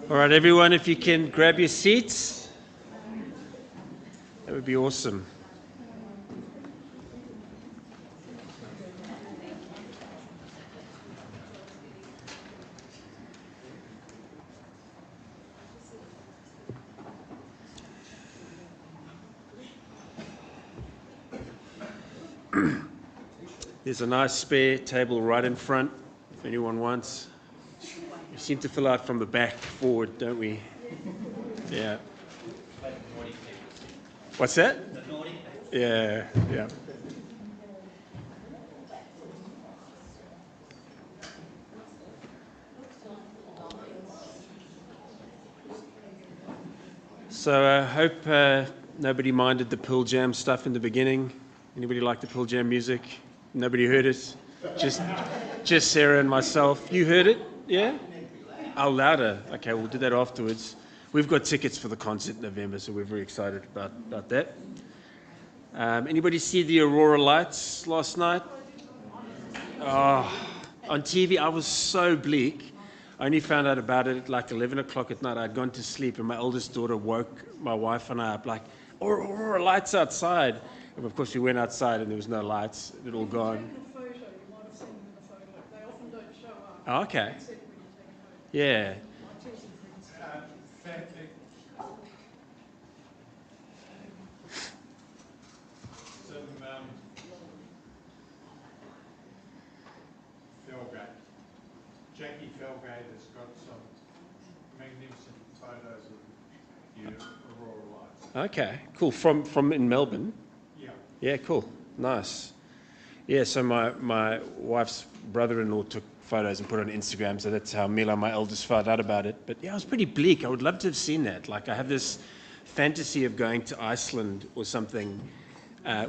All right, everyone, if you can grab your seats, that would be awesome. There's a nice spare table right in front if anyone wants. We seem to fill out from the back forward, don't we? Yeah. What's that? Yeah, yeah. So I hope nobody minded the Pearl Jam stuff in the beginning. Anybody like the Pearl Jam music? Nobody heard it? Just Sarah and myself. You heard it? Yeah? Oh, louder. Okay, we'll do that afterwards. We've got tickets for the concert in November, so we're very excited about that. Anybody see the Aurora Lights last night? Oh, on TV, I was so bleak. I only found out about it at like 11 o'clock at night. I'd gone to sleep, and my oldest daughter woke my wife and I up like, Aurora Lights outside. And of course, we went outside, and there was no lights. It had all gone. Oh, okay. Yeah. Jackie Felgate has got some magnificent photos of you, Aurora Lights. Okay, cool. From in Melbourne? Yeah. Yeah, cool. Nice. Yeah, so my wife's brother-in-law took photos and put it on Instagram, so that's how Mila, my eldest, found out about it. But yeah, it was pretty bleak. I would love to have seen that. Like, I have this fantasy of going to Iceland or something,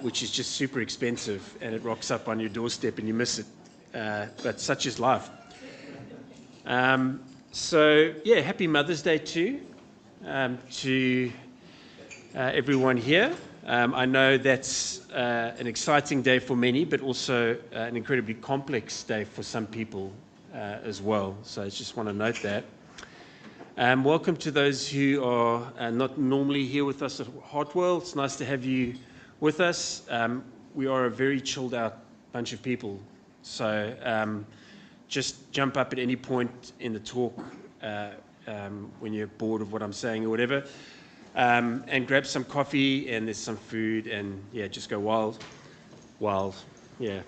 which is just super expensive, and it rocks up on your doorstep and you miss it. But such is life. So yeah, happy Mother's Day too, to everyone here. I know that's an exciting day for many, but also an incredibly complex day for some people as well. So I just want to note that. Welcome to those who are not normally here with us at Hartwell. It's nice to have you with us. We are a very chilled out bunch of people. So just jump up at any point in the talk when you're bored of what I'm saying or whatever. And grab some coffee, and there's some food, and yeah, just go wild, yeah,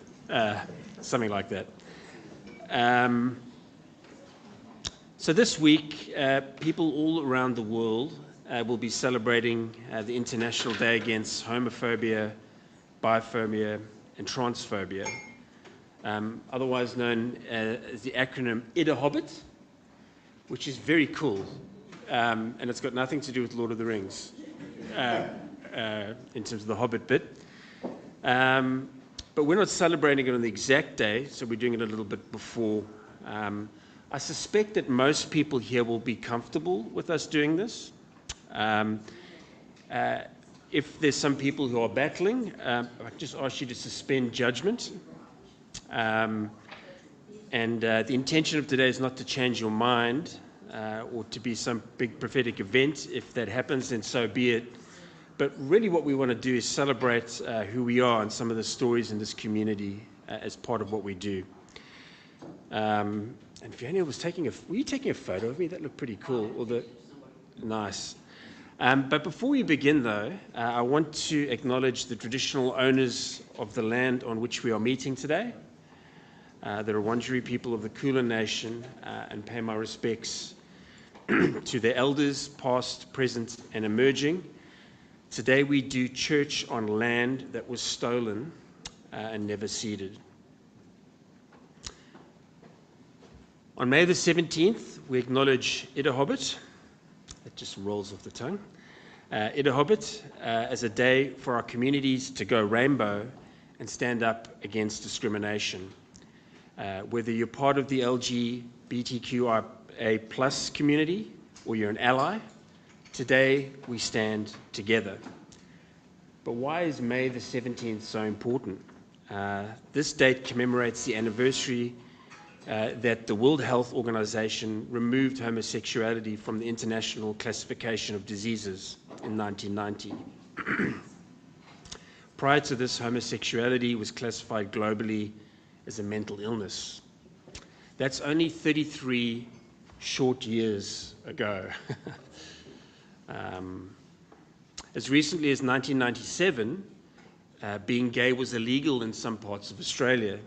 something like that. So this week, people all around the world will be celebrating the International Day Against Homophobia, Biphobia, and Transphobia, otherwise known as the acronym Idahobit, which is very cool. And it's got nothing to do with Lord of the Rings in terms of the Hobbit bit. But we're not celebrating it on the exact day, so we're doing it a little bit before. I suspect that most people here will be comfortable with us doing this. If there's some people who are battling, I just ask you to suspend judgment. And the intention of today is not to change your mind, or to be some big prophetic event. If that happens, then so be it. But really what we want to do is celebrate who we are and some of the stories in this community as part of what we do. And Fiona was were you taking a photo of me? That looked pretty cool. Nice. But before we begin though, I want to acknowledge the traditional owners of the land on which we are meeting today, the Wurundjeri people of the Kulin Nation, and pay my respects to their elders, past, present, and emerging. Today we do church on land that was stolen and never ceded. On May the 17th, we acknowledge Idahobit. It just rolls off the tongue. Idahobit as a day for our communities to go rainbow and stand up against discrimination. Whether you're part of the LGBTQIA plus community or you're an ally, today we stand together. But why is May the 17th so important? This date commemorates the anniversary that the World Health Organization removed homosexuality from the International Classification of Diseases in 1990. Prior to this, homosexuality was classified globally as a mental illness. That's only 33 short years ago. As recently as 1997, being gay was illegal in some parts of Australia.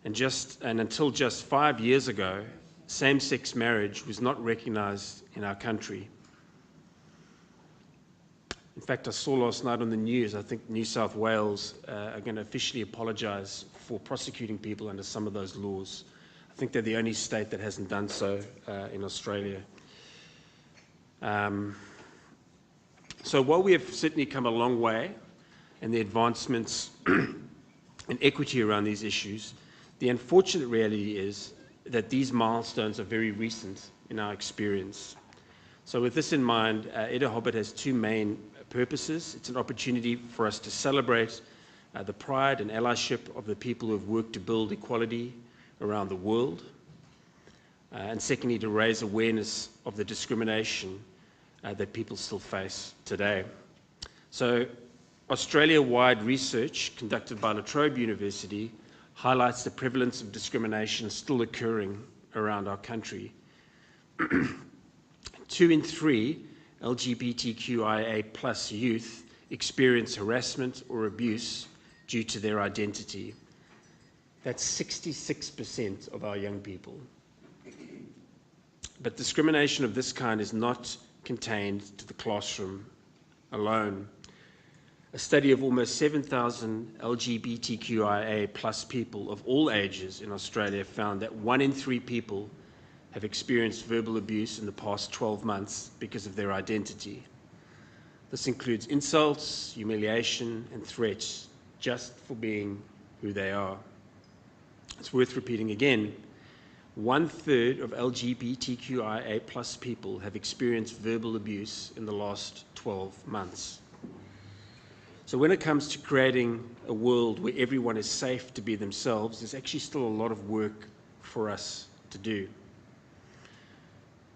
And until just 5 years ago, same-sex marriage was not recognized in our country. In fact, I saw last night on the news, I think New South Wales are going to officially apologize for prosecuting people under some of those laws. I think they're the only state that hasn't done so in Australia. So while we have certainly come a long way in the advancements in equity around these issues, the unfortunate reality is that these milestones are very recent in our experience. So with this in mind, Idahobit has two main purposes. It's an opportunity for us to celebrate the pride and allyship of the people who have worked to build equality around the world. And secondly, to raise awareness of the discrimination that people still face today. So Australia-wide research conducted by La Trobe University highlights the prevalence of discrimination still occurring around our country. 2 in 3 LGBTQIA plus youth experience harassment or abuse due to their identity. That's 66% of our young people. But discrimination of this kind is not contained to the classroom alone. A study of almost 7,000 LGBTQIA plus people of all ages in Australia found that 1 in 3 people have experienced verbal abuse in the past 12 months because of their identity. This includes insults, humiliation, and threats just for being who they are. It's worth repeating again. 1/3 of LGBTQIA plus people have experienced verbal abuse in the last 12 months. So when it comes to creating a world where everyone is safe to be themselves, there's actually still a lot of work for us to do.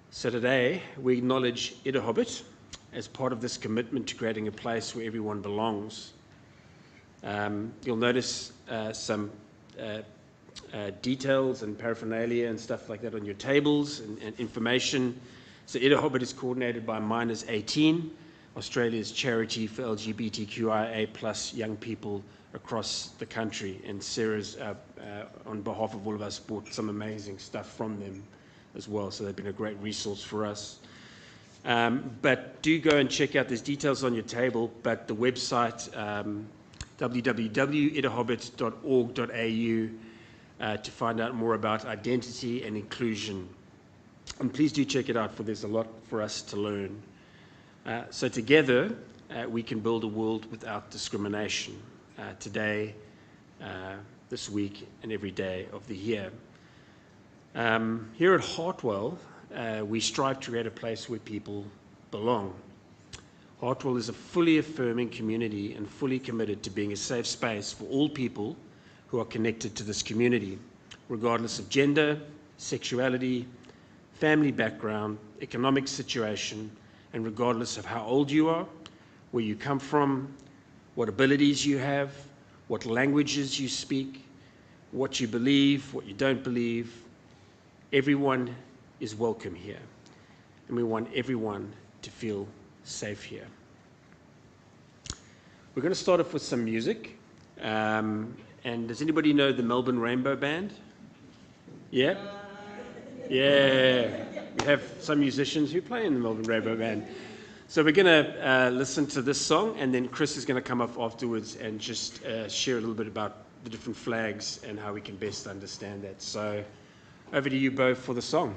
So today, we acknowledge Idahobit as part of this commitment to creating a place where everyone belongs. You'll notice some details and paraphernalia and stuff like that on your tables and information. So Idahobit is coordinated by Minors 18, Australia's charity for LGBTQIA plus young people across the country. And Sarah's, on behalf of all of us, bought some amazing stuff from them as well. So they've been a great resource for us. But do go and check out, there's details on your table, but the website, www.idahobit.org.au, to find out more about identity and inclusion. And please do check it out, for there's a lot for us to learn. So together, we can build a world without discrimination today, this week, and every day of the year. Here at Hartwell, we strive to create a place where people belong. Hartwell is a fully affirming community and fully committed to being a safe space for all people who are connected to this community, regardless of gender, sexuality, family background, economic situation, and regardless of how old you are, where you come from, what abilities you have, what languages you speak, what you believe, what you don't believe. Everyone is welcome here, and we want everyone to feel safe here. We're going to start off with some music. And does anybody know the Melbourne Rainbow Band? Yeah? Yeah. We have some musicians who play in the Melbourne Rainbow Band. So we're going to listen to this song, and then Chris is going to come up afterwards and just share a little bit about the different flags and how we can best understand that. So over to you both for the song.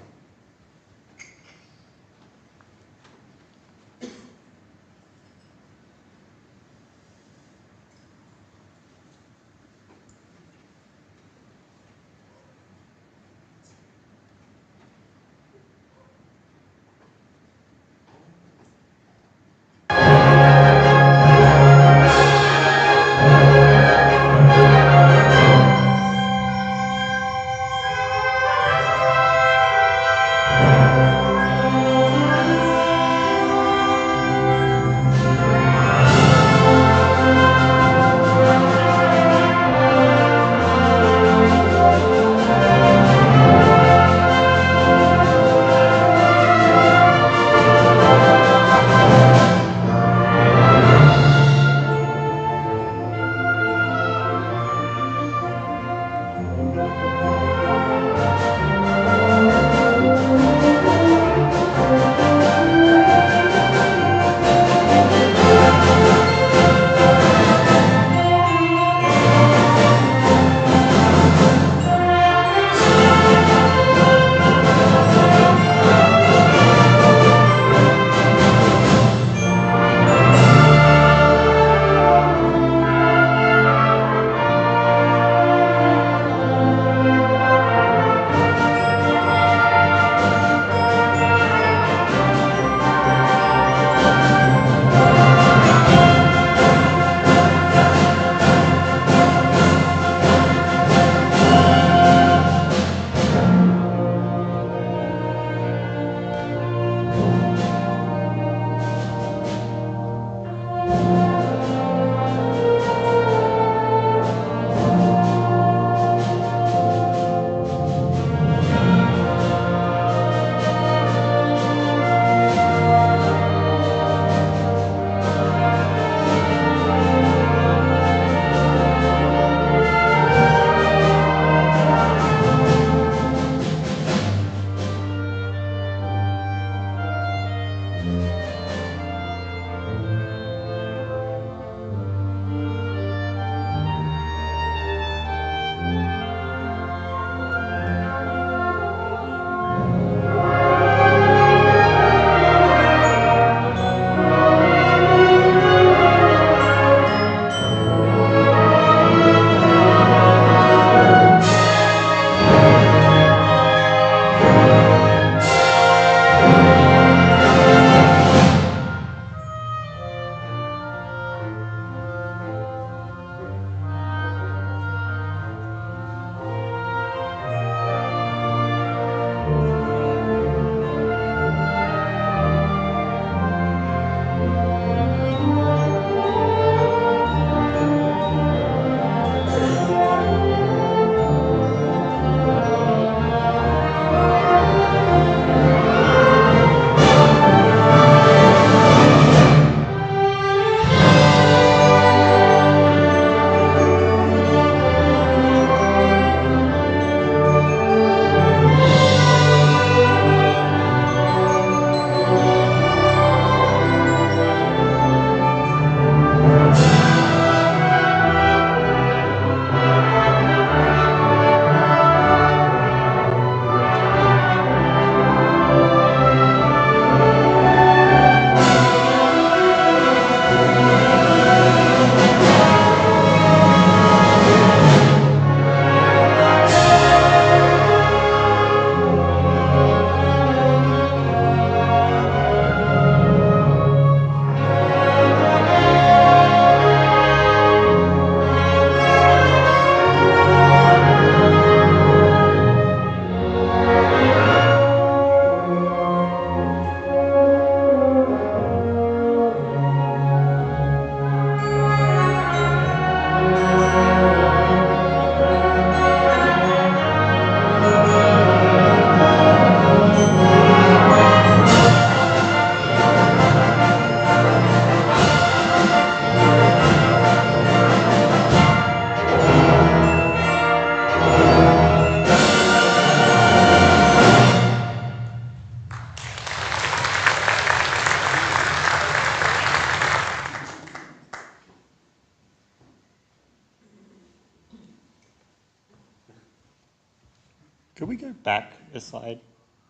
Could we go back a slide,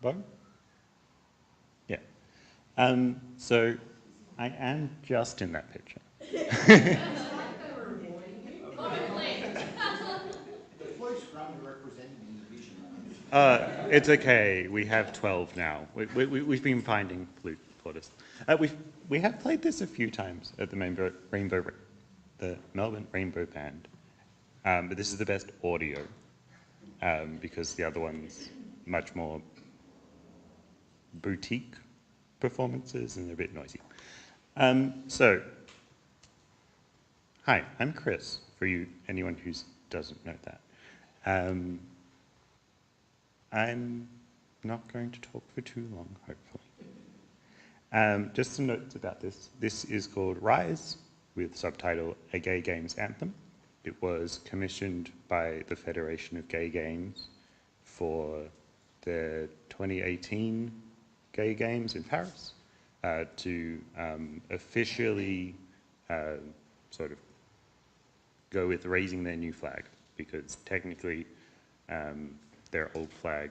Bo? Yeah. So I am just in that picture. The voice from representing the vision. It's okay. We have 12 now. We've been finding flute plotters. We have played this a few times at the the Melbourne Rainbow Band, but this is the best audio because the other one's much more boutique performances and they're a bit noisy. So, hi, I'm Chris, for anyone who doesn't know that. I'm not going to talk for too long, hopefully. Just some notes about this. This is called Rise, with subtitle A Gay Games Anthem. It was commissioned by the Federation of Gay Games for the 2018 Gay Games in Paris to officially sort of go with raising their new flag, because technically their old flag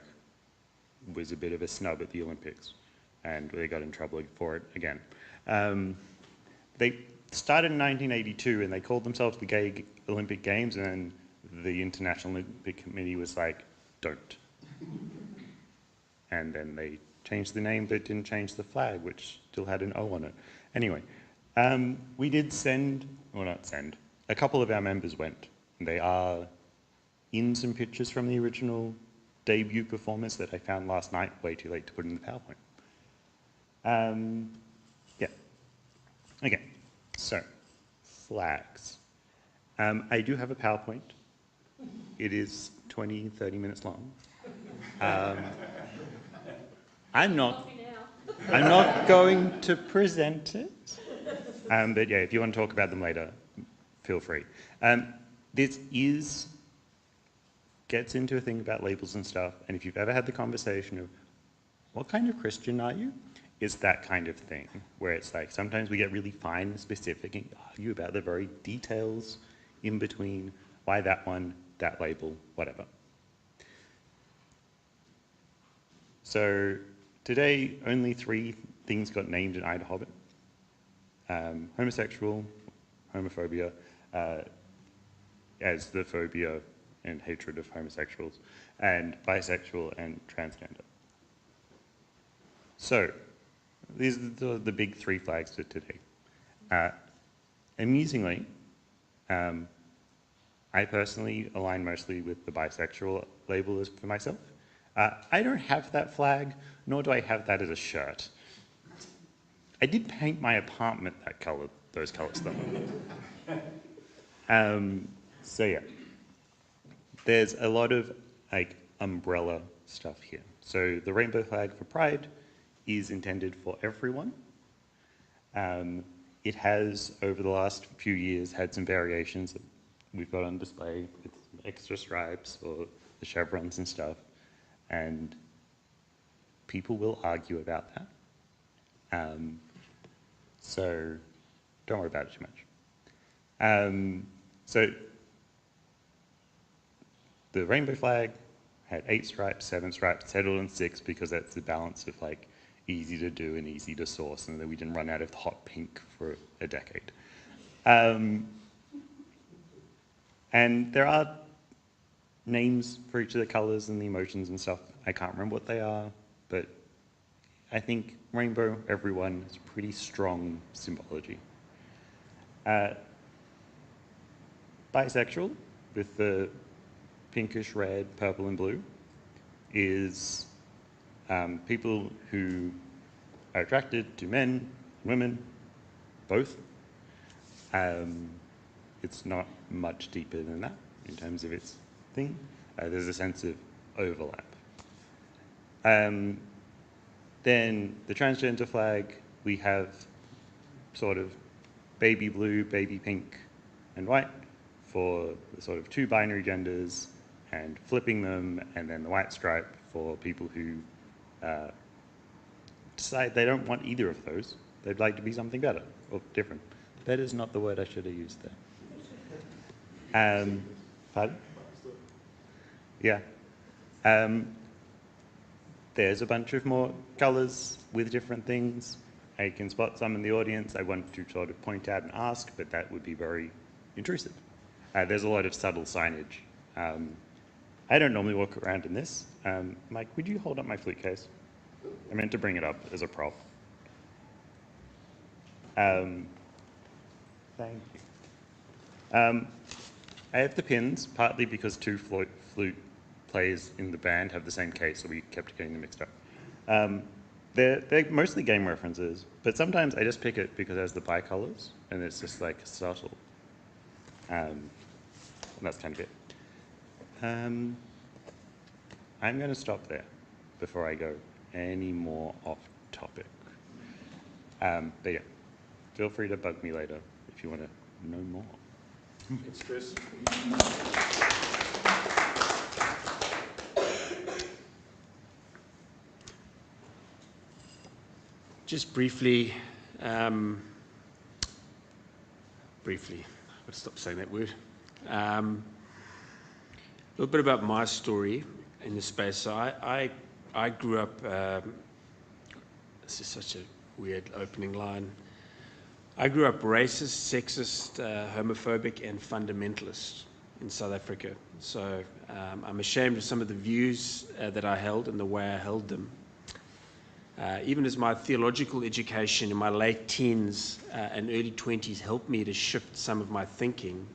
was a bit of a snub at the Olympics, and they got in trouble for it again. They started in 1982, and they called themselves the Gay Olympic Games, and then the International Olympic Committee was like, don't. And then they changed the name, but didn't change the flag, which still had an O on it. Anyway, we did send, or not send, a couple of our members went. They are in some pictures from the original debut performance that I found last night, way too late to put in the PowerPoint. Yeah. Okay, so, flags. I do have a PowerPoint. It is 20, 30 minutes long. I'm not going to present it. But yeah, if you want to talk about them later, feel free. This gets into a thing about labels and stuff, and if you've ever had the conversation of, what kind of Christian are you? it's that kind of thing where it's like sometimes we get really fine and specific and argue about the very details in between, why that one, that label, whatever. So today, only 3 things got named in Idahobit. Homosexual, homophobia, as the phobia and hatred of homosexuals, and bisexual and transgender. So, these are the big 3 flags for today. Amusingly, I personally align mostly with the bisexual label as for myself. I don't have that flag, nor do I have that as a shirt. I did paint my apartment that color, those colors though. So yeah, there's a lot of like umbrella stuff here. So the rainbow flag for Pride is intended for everyone. It has, over the last few years, had some variations that we've got on display with extra stripes or the chevrons and stuff, and people will argue about that. So don't worry about it too much. So the rainbow flag had 8 stripes, 7 stripes, settled on 6 because that's the balance of like easy to do and easy to source, and then we didn't run out of hot pink for a decade. And there are names for each of the colors and the emotions and stuff. I can't remember what they are, but I think rainbow, everyone, is pretty strong symbology. Bisexual, with the pinkish red, purple and blue, is people who are attracted to men, women, both. It's not much deeper than that in terms of its thing. There's a sense of overlap. Then the transgender flag, we have sort of baby blue, baby pink, and white for the sort of 2 binary genders, and flipping them, and then the white stripe for people who decide they don't want either of those. They'd like to be something better or different. Better is not the word I should have used there. Pardon? Yeah. There's a bunch of more colours with different things. I can spot some in the audience I want to sort of point out and ask, but that would be very intrusive. There's a lot of subtle signage. I don't normally walk around in this. Mike, would you hold up my flute case? I meant to bring it up as a prop. Thank you. I have the pins, partly because 2 flute players in the band have the same case, so we kept getting them mixed up. They're mostly game references, but sometimes I just pick it because it has the bicolors, and it's just like subtle. And that's kind of it. I'm going to stop there before I go any more off topic. But yeah, feel free to bug me later if you want to know more. Thanks, Chris. Just briefly, I've got to stop saying that word. A little bit about my story in this space. So I grew up, this is such a weird opening line. I grew up racist, sexist, homophobic and fundamentalist in South Africa. So I'm ashamed of some of the views that I held and the way I held them. Even as my theological education in my late teens and early 20s helped me to shift some of my thinking,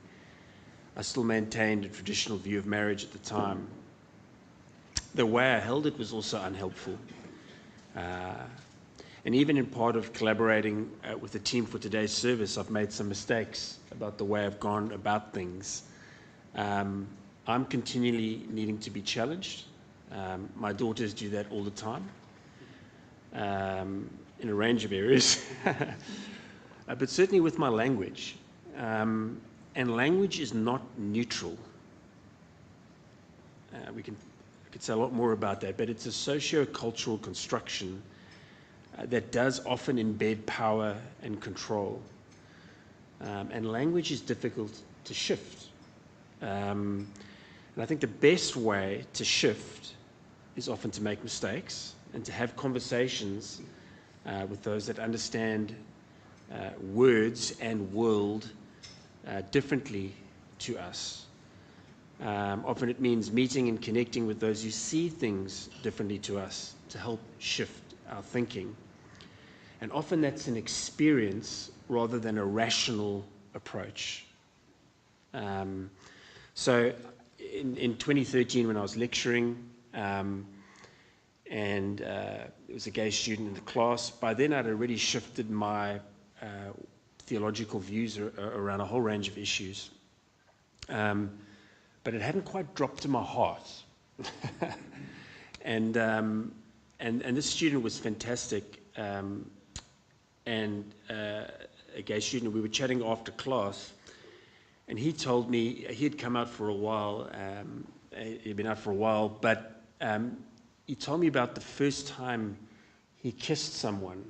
I still maintained a traditional view of marriage at the time. The way I held it was also unhelpful. And even in part of collaborating with the team for today's service, I've made some mistakes about the way I've gone about things. I'm continually needing to be challenged. My daughters do that all the time. In a range of areas, but certainly with my language. And language is not neutral. I could say a lot more about that, but it's a socio-cultural construction that does often embed power and control. And language is difficult to shift. And I think the best way to shift is often to make mistakes and to have conversations with those that understand words and world differently to us. Often it means meeting and connecting with those who see things differently to us to help shift our thinking. And often that's an experience rather than a rational approach. So in 2013, when I was lecturing, and there was a gay student in the class, by then I'd already shifted my theological views around a whole range of issues. But it hadn't quite dropped to my heart. and this student was fantastic. A gay student, we were chatting after class, and he told me he had come out for a while, he'd been out for a while, but he told me about the first time he kissed someone.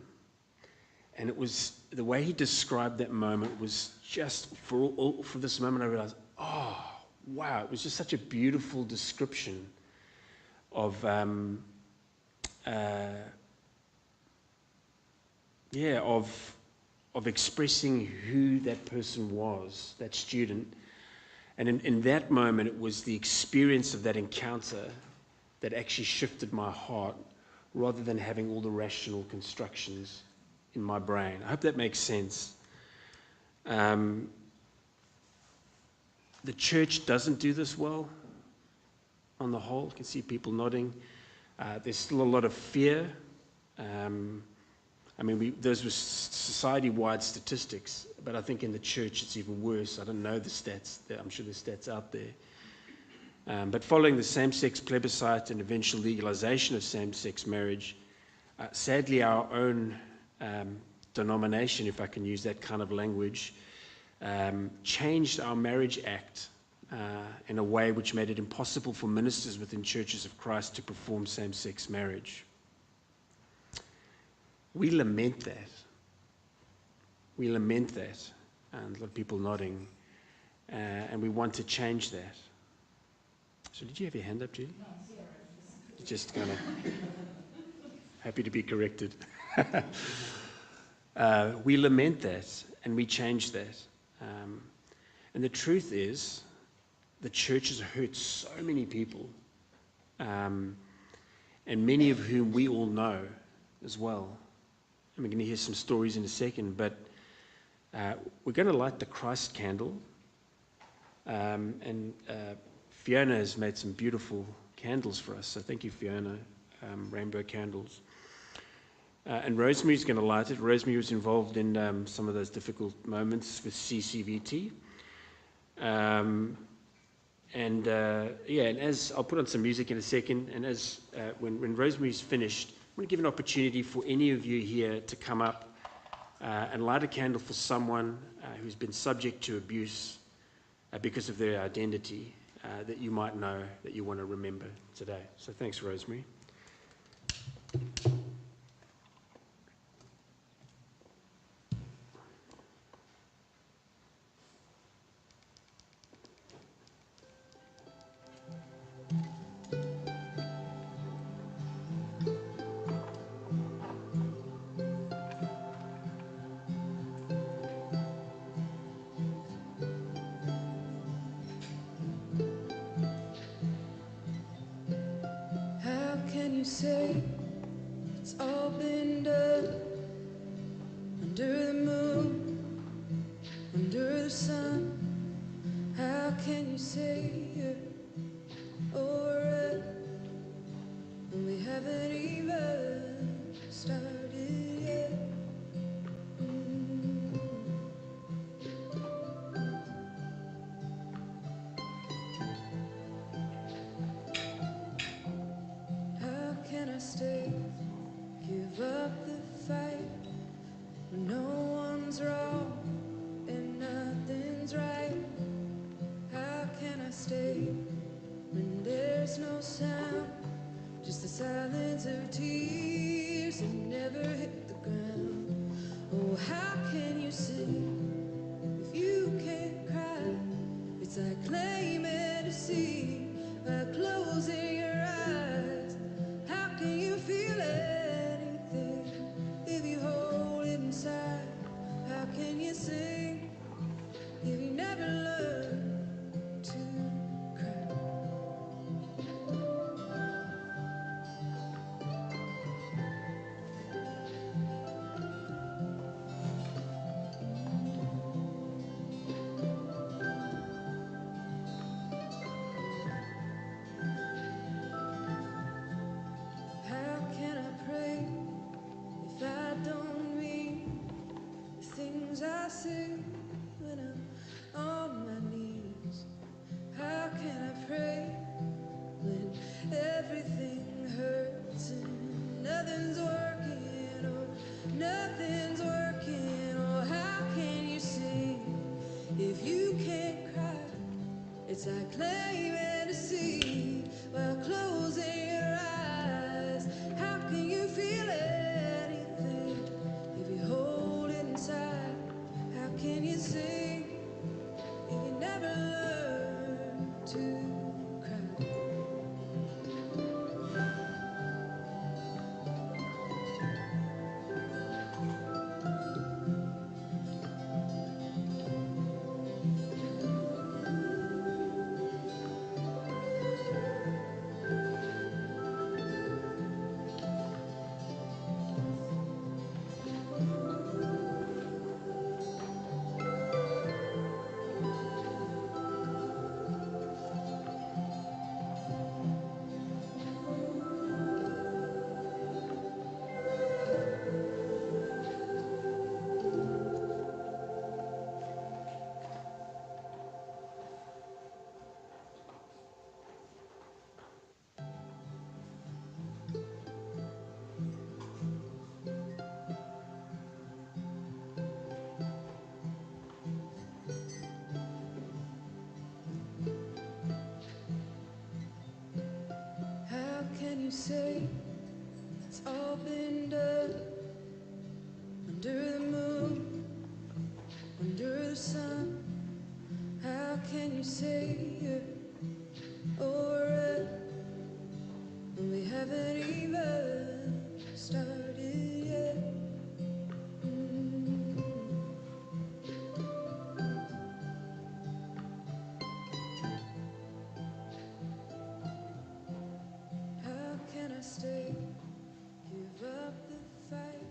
And it was, the way he described that moment was just, for this moment I realized, oh, wow, it was just such a beautiful description of, of expressing who that person was, that student. And in that moment, it was the experience of that encounter that actually shifted my heart rather than having all the rational constructions in my brain. I hope that makes sense. The church doesn't do this well on the whole. You can see people nodding. There's still a lot of fear. Those were society-wide statistics, but I think in the church it's even worse. I don't know the stats. I'm sure there's stats out there. But following the same-sex plebiscite and eventual legalization of same-sex marriage, sadly our own denomination, if I can use that kind of language, changed our Marriage Act in a way which made it impossible for ministers within churches of Christ to perform same-sex marriage. We lament that. We lament that. And a lot of people nodding. And we want to change that. So did you have your hand up, Judy? No, zero. Just kind of happy to be corrected. We lament that, and we change that. And the truth is, the church has hurt so many people, and many of whom we all know as well. And we're going to hear some stories in a second, but we're going to light the Christ candle. Fiona has made some beautiful candles for us, so thank you, Fiona, rainbow candles. And Rosemary's going to light it. Rosemary was involved in some of those difficult moments with CCVT. And as I'll put on some music in a second, and as when Rosemary's finished, I'm going to give an opportunity for any of you here to come up and light a candle for someone who's been subject to abuse because of their identity that you might know, that you want to remember today. So thanks, Rosemary. Say it's all been done under the moon, under the sun. How can you say you're alright when we haven't even started yet? How can I stay say it's all been done under the moon, under the sun? How can you say you're alright when we haven't even started yet? How can I stay? Give up the fight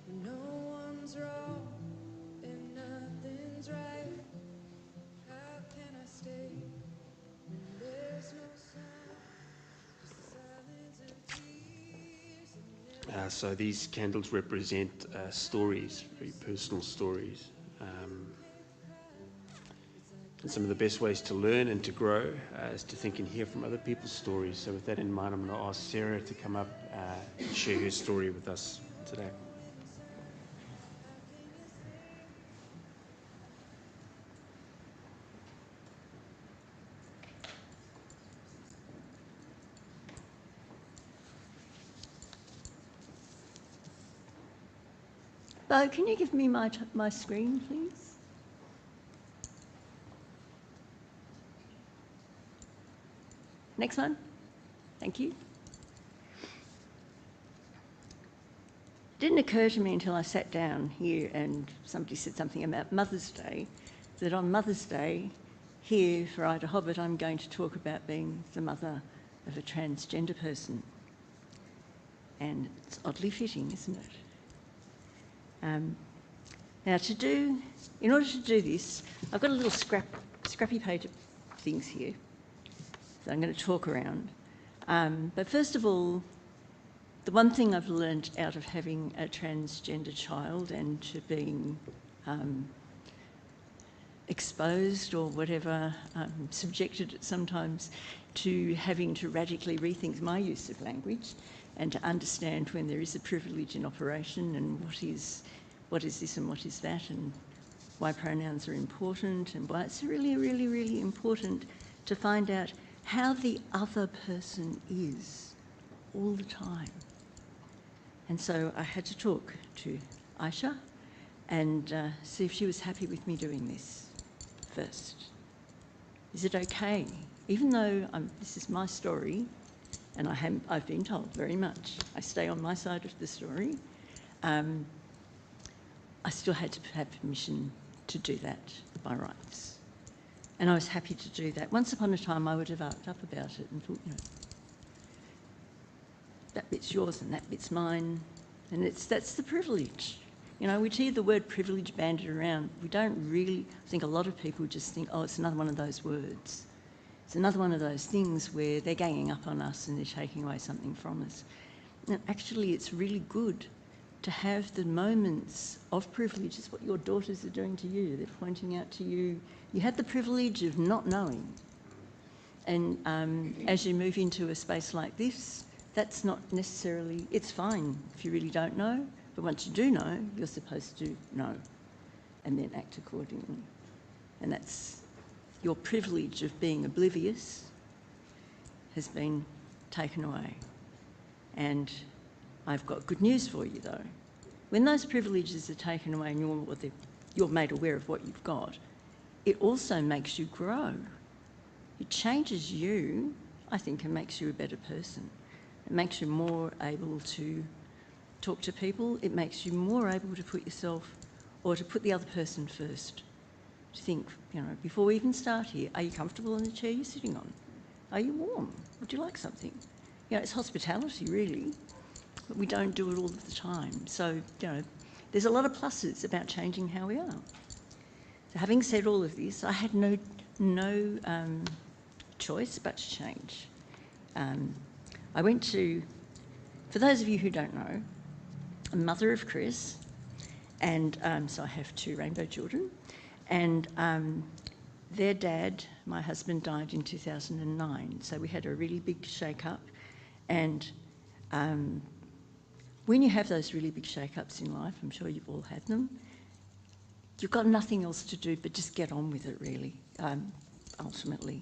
when no one's wrong and nothing's right. How can I stay when there's no sound, just silence and tears? So these candles represent stories, very personal stories. And some of the best ways to learn and to grow is to think and hear from other people's stories. So with that in mind, I'm going to ask Sarah to come up and share her story with us today. Bo, can you give me my screen, please? Next one. Thank you. It didn't occur to me until I sat down here and somebody said something about Mother's Day, that on Mother's Day, here for Idahobit, I'm going to talk about being the mother of a transgender person. And it's oddly fitting, isn't it? Now in order to do this, I've got a little scrappy page of things here that I'm going to talk around. But first of all, the one thing I've learned out of having a transgender child and to being exposed or whatever, subjected sometimes to having to radically rethink my use of language and to understand when there is a privilege in operation and what is this and what is that, and why pronouns are important and why it's really, really, really important to find out how the other person is all the time. And so I had to talk to Aisha and see if she was happy with me doing this first. Is it okay? Even though this is my story, and I've been told very much, I stay on my side of the story, I still had to have permission to do that by rights. And I was happy to do that. Once upon a time, I would have arced up about it and thought, that bit's yours and that bit's mine. And that's the privilege. We'd hear the word privilege banded around. We don't really, I think a lot of people just think, oh, it's another one of those words. It's another one of those things where they're ganging up on us and they're taking away something from us. And actually, it's really good to have the moments of privilege. It's what your daughters are doing to you. They're pointing out to you, you had the privilege of not knowing. And as you move into a space like this, that's not necessarily, it's fine if you really don't know, but once you do know, you're supposed to know and then act accordingly. And that's your privilege of being oblivious has been taken away. And I've got good news for you though. When those privileges are taken away and you're made aware of what you've got, it also makes you grow. It changes you, I think, and makes you a better person. It makes you more able to talk to people. It makes you more able to put yourself or to put the other person first. To think, before we even start here, are you comfortable in the chair you're sitting on? Are you warm? Would you like something? It's hospitality, really, but we don't do it all of the time. So, there's a lot of pluses about changing how we are. So having said all of this, I had no choice but to change. I went to, for those of you who don't know, I'm mother of Chris, and so I have 2 rainbow children, and their dad, my husband, died in 2009, so we had a really big shake-up, and when you have those really big shake-ups in life, I'm sure you've all had them, you've got nothing else to do but just get on with it, really, ultimately.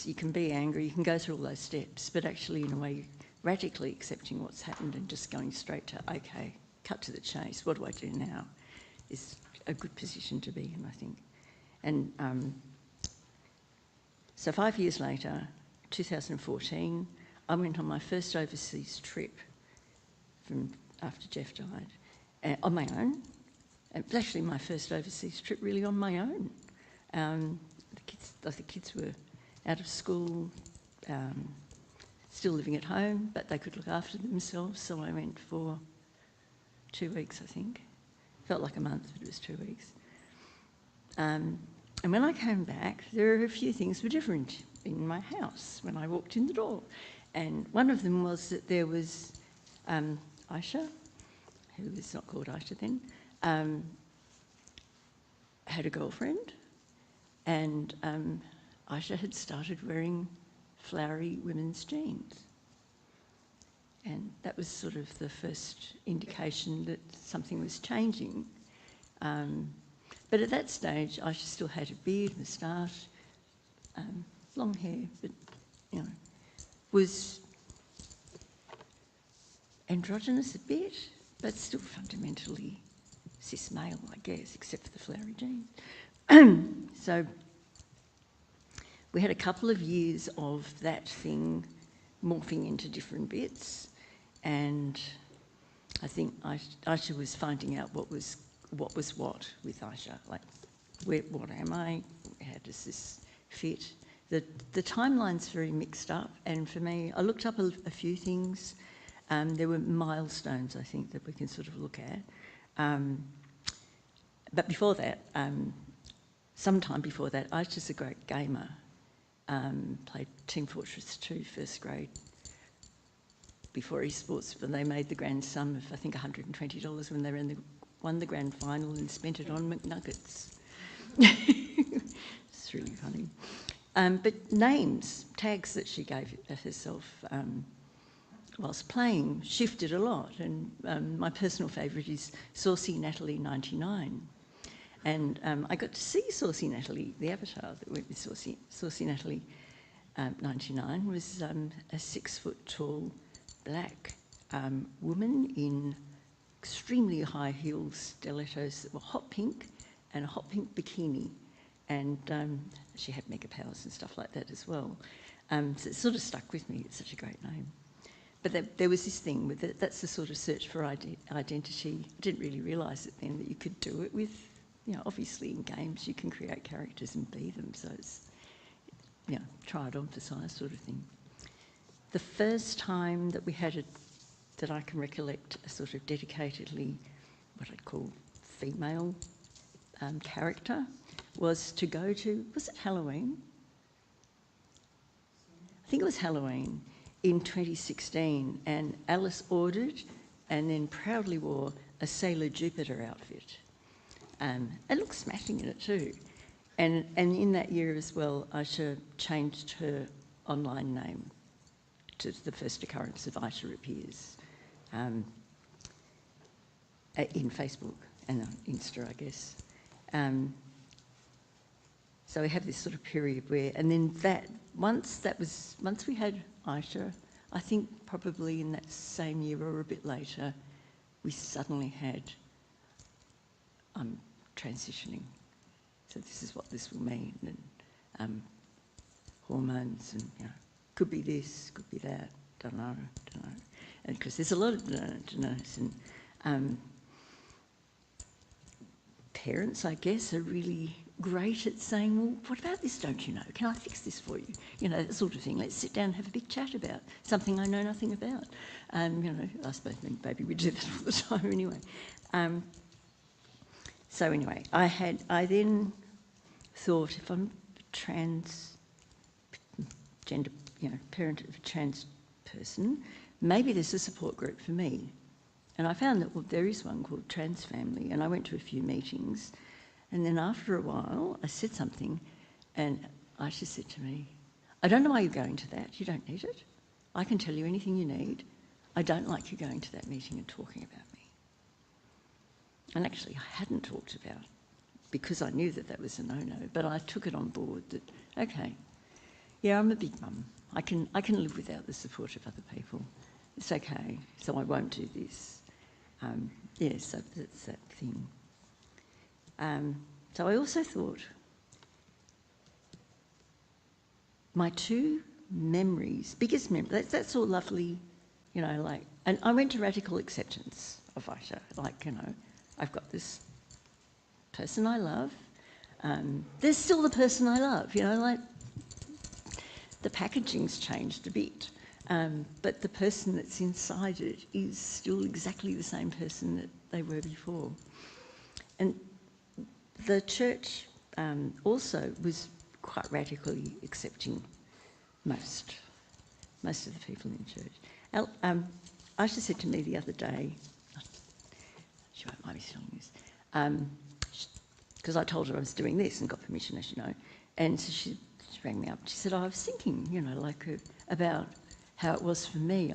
you can be angry, you can go through all those steps, but actually, in a way, radically accepting what's happened and just going straight to, okay, cut to the chase, what do I do now, is a good position to be in, I think. And so 5 years later, 2014, I went on my first overseas trip from after Jeff died, on my own. It was actually my first overseas trip really on my own. The kids were out of school, still living at home, but they could look after themselves, so I went for 2 weeks, I think. Felt like a month, but it was 2 weeks. And when I came back, there were a few things were different in my house when I walked in the door. And one of them was that there was Aisha, who was not called Aisha then, had a girlfriend, and Aisha had started wearing flowery women's jeans. And that was sort of the first indication that something was changing. But at that stage, Aisha still had a beard, moustache, long hair, but, you know, was androgynous a bit, but still fundamentally cis male, I guess, except for the flowery jeans. So we had a couple of years of that thing morphing into different bits, and I think Aisha was finding out what was what with Aisha, like what am I, how does this fit? The timeline's very mixed up, and for me, I looked up a few things. There were milestones, I think, that we can sort of look at. But before that, sometime before that, Aisha's a great gamer. Played Team Fortress 2 first grade before esports, but they made the grand sum of, I think, $120 when they won the grand final and spent it on McNuggets. It's really funny. But names, tags that she gave herself whilst playing shifted a lot, and my personal favourite is Saucy Natalie 99. And I got to see Saucy Natalie, the avatar that went with Saucy Natalie 99 was a 6 foot tall black woman in extremely high heeled stilettos that were hot pink and a hot pink bikini. And she had mega powers and stuff like that as well. So it sort of stuck with me. It's such a great name. But there was this thing with it. That's the sort of search for identity. I didn't really realise it then that you could do it with, you know, obviously in games you can create characters and be them. So it's, you know, try it on for size sort of thing. The first time that we had that I can recollect a sort of dedicatedly, what I'd call female character, was to go to, was it Halloween? I think it was Halloween in 2016, and Alice ordered and then proudly wore a Sailor Jupiter outfit. It looked smashing in it too. And in that year as well, Aisha changed her online name to the first occurrence of Aisha appears in Facebook and Insta, I guess. So we have this sort of period where, and then once we had Aisha, I think probably in that same year or a bit later, we suddenly had, I'm transitioning. So this is what this will mean, and hormones, and, you know, could be this, could be that, don't know. And because there's a lot of don't knows, and parents, I guess, are really great at saying, well, what about this, don't you know? Can I fix this for you? You know, that sort of thing. Let's sit down and have a big chat about something I know nothing about. You know, I suppose maybe we do that all the time anyway. So anyway, I then thought, if I'm transgender, you know, parent of a trans person, maybe there's a support group for me. And I found that, well, there is one called Trans Family, and I went to a few meetings, and then after a while I said something, and Aisha said to me, I don't know why you're going to that, you don't need it. I can tell you anything you need. I don't like you going to that meeting and talking about me. And actually I hadn't talked about it because I knew that that was a no-no, but I took it on board that, okay, Yeah, I'm a big mum. I can live without the support of other people. It's okay, so I won't do this. Yeah, so that's that thing. So I also thought my two memories, biggest memory, that's all lovely, you know, like, and I went to radical acceptance of Aisha, like, you know, I've got this person I love, there's still the person I love, you know, like, the packaging's changed a bit, but the person that's inside it is still exactly the same person that they were before. And the church also was quite radically accepting most of the people in church. Aisha said to me the other day, she won't mind me telling this, because I told her I was doing this and got permission, as you know, and so she rang me up. She said, I was thinking, you know, like about how it was for me,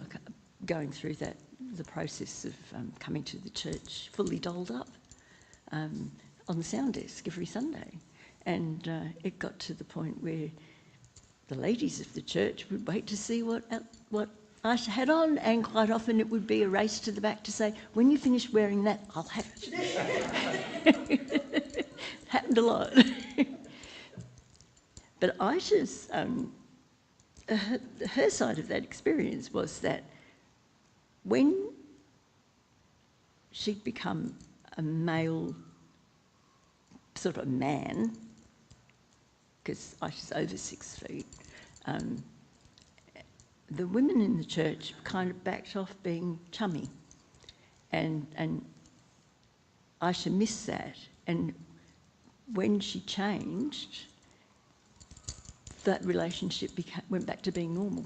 going through the process of coming to the church fully dolled up on the sound desk every Sunday. And it got to the point where the ladies of the church would wait to see what Aisha had on, and quite often it would be a race to the back to say, when you finish wearing that, I'll have it. Happened a lot. But Aisha's, her side of that experience was that when she'd become a male, sort of a man, because Aisha's over 6 feet, the women in the church kind of backed off being chummy. And Aisha missed that. And when she changed, that relationship went back to being normal,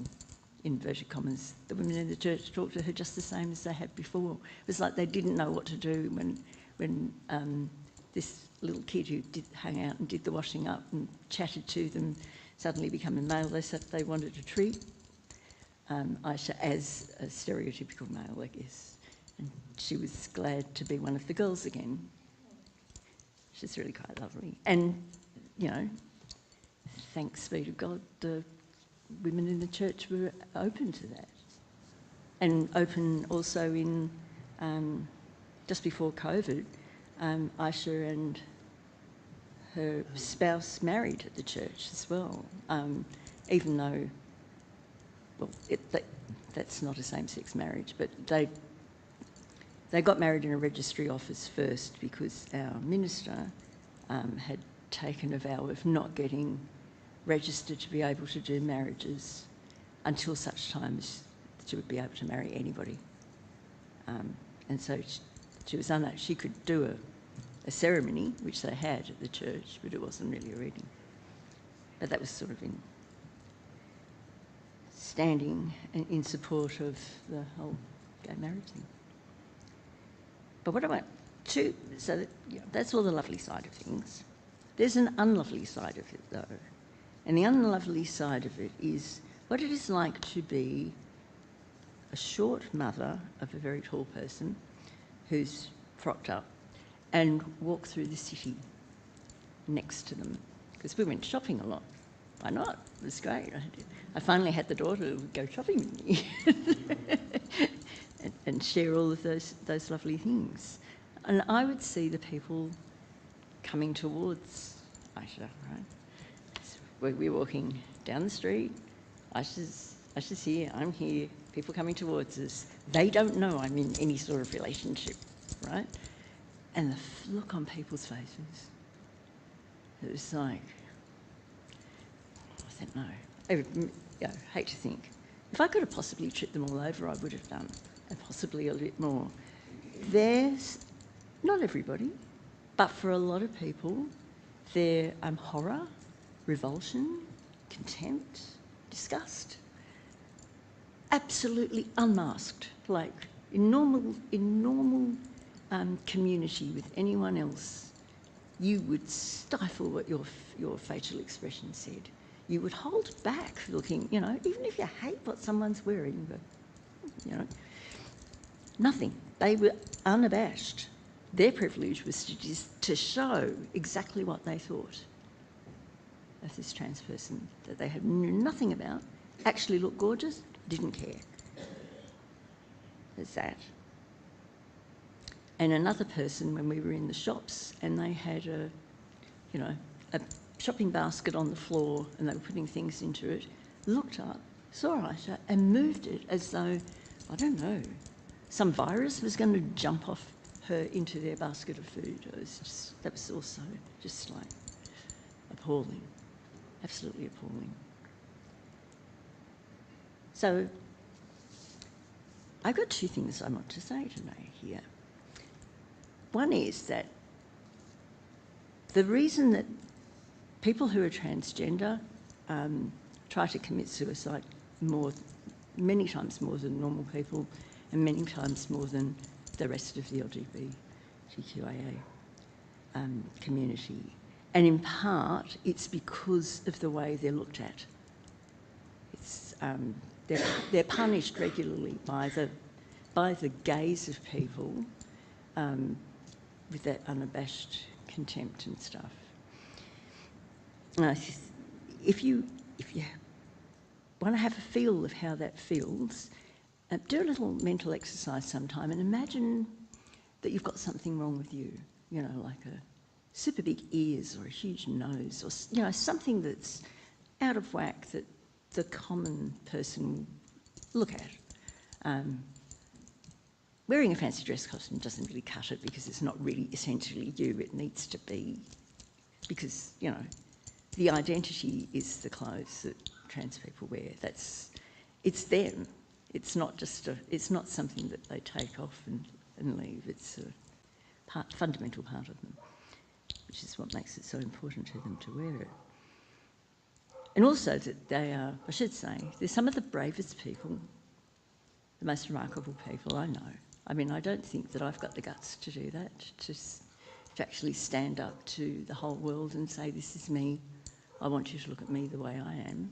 in inverted commas. The women in the church talked to her just the same as they had before. It was like they didn't know what to do when this little kid who hung out and did the washing up and chatted to them suddenly became a male. They said they wanted to treat Aisha as a stereotypical male, I guess. And she was glad to be one of the girls again. She's really quite lovely. And, you know, thanks be to God, the women in the church were open to that. And open also in, just before COVID, Aisha and her spouse married at the church as well, even though, well, that's not a same-sex marriage, but they got married in a registry office first because our minister had taken a vow of not getting registered to be able to do marriages until such time as she would be able to marry anybody. And so she was unknown. She could do a ceremony, which they had at the church, but it wasn't really a reading. But that was sort of in standing in support of the whole gay marriage thing. But what I want to, so that, yeah, that's all the lovely side of things. There's an unlovely side of it, though. And the unlovely side of it is what it is like to be a short mother of a very tall person who's frocked up and walk through the city next to them. Because we went shopping a lot. Why not? It was great. I finally had the daughter who would go shopping with me and share all of those lovely things. And I would see the people coming towards Aisha, right? We're walking down the street, Aisha's here, I'm here, people coming towards us. They don't know I'm in any sort of relationship, right? And the look on people's faces, it was like, I don't know. I hate to think. If I could have possibly tripped them all over, I would have done, and possibly a bit more. There's, not everybody, but for a lot of people, their horror, revulsion, contempt, disgust, absolutely unmasked, like in normal community with anyone else, you would stifle what your facial expression said. You would hold back looking, you know, even if you hate what someone's wearing, but, you know, nothing. They were unabashed. Their privilege was to show exactly what they thought. of this trans person that they had knew nothing about, actually looked gorgeous, didn't care. There's that. And another person, when we were in the shops and they had a shopping basket on the floor and they were putting things into it, looked up, saw Aisha and moved it as though, I don't know, some virus was going to jump off her into their basket of food. That was also just like appalling, absolutely appalling. So I've got two things I want to say today here. One is that the reason that people who are transgender try to commit suicide many times more than normal people and many times more than the rest of the LGBTQIA community. And in part, it's because of the way they're looked at. It's, they're punished regularly by the gaze of people with that unabashed contempt and stuff. If you want to have a feel of how that feels, do a little mental exercise sometime and imagine that you've got something wrong with you, like a super big ears or a huge nose or, something that's out of whack that the common person will look at. Wearing a fancy dress costume doesn't really cut it because it's not really essentially you. It needs to be, because, the identity is the clothes that trans people wear. It's them. It's not something that they take off and leave. It's a fundamental part of them, which is what makes it so important to them to wear it. And also that they are, I should say, they're some of the bravest people, the most remarkable people I know. I mean, I don't think that I've got the guts to do that, to actually stand up to the whole world and say, this is me, I want you to look at me the way I am.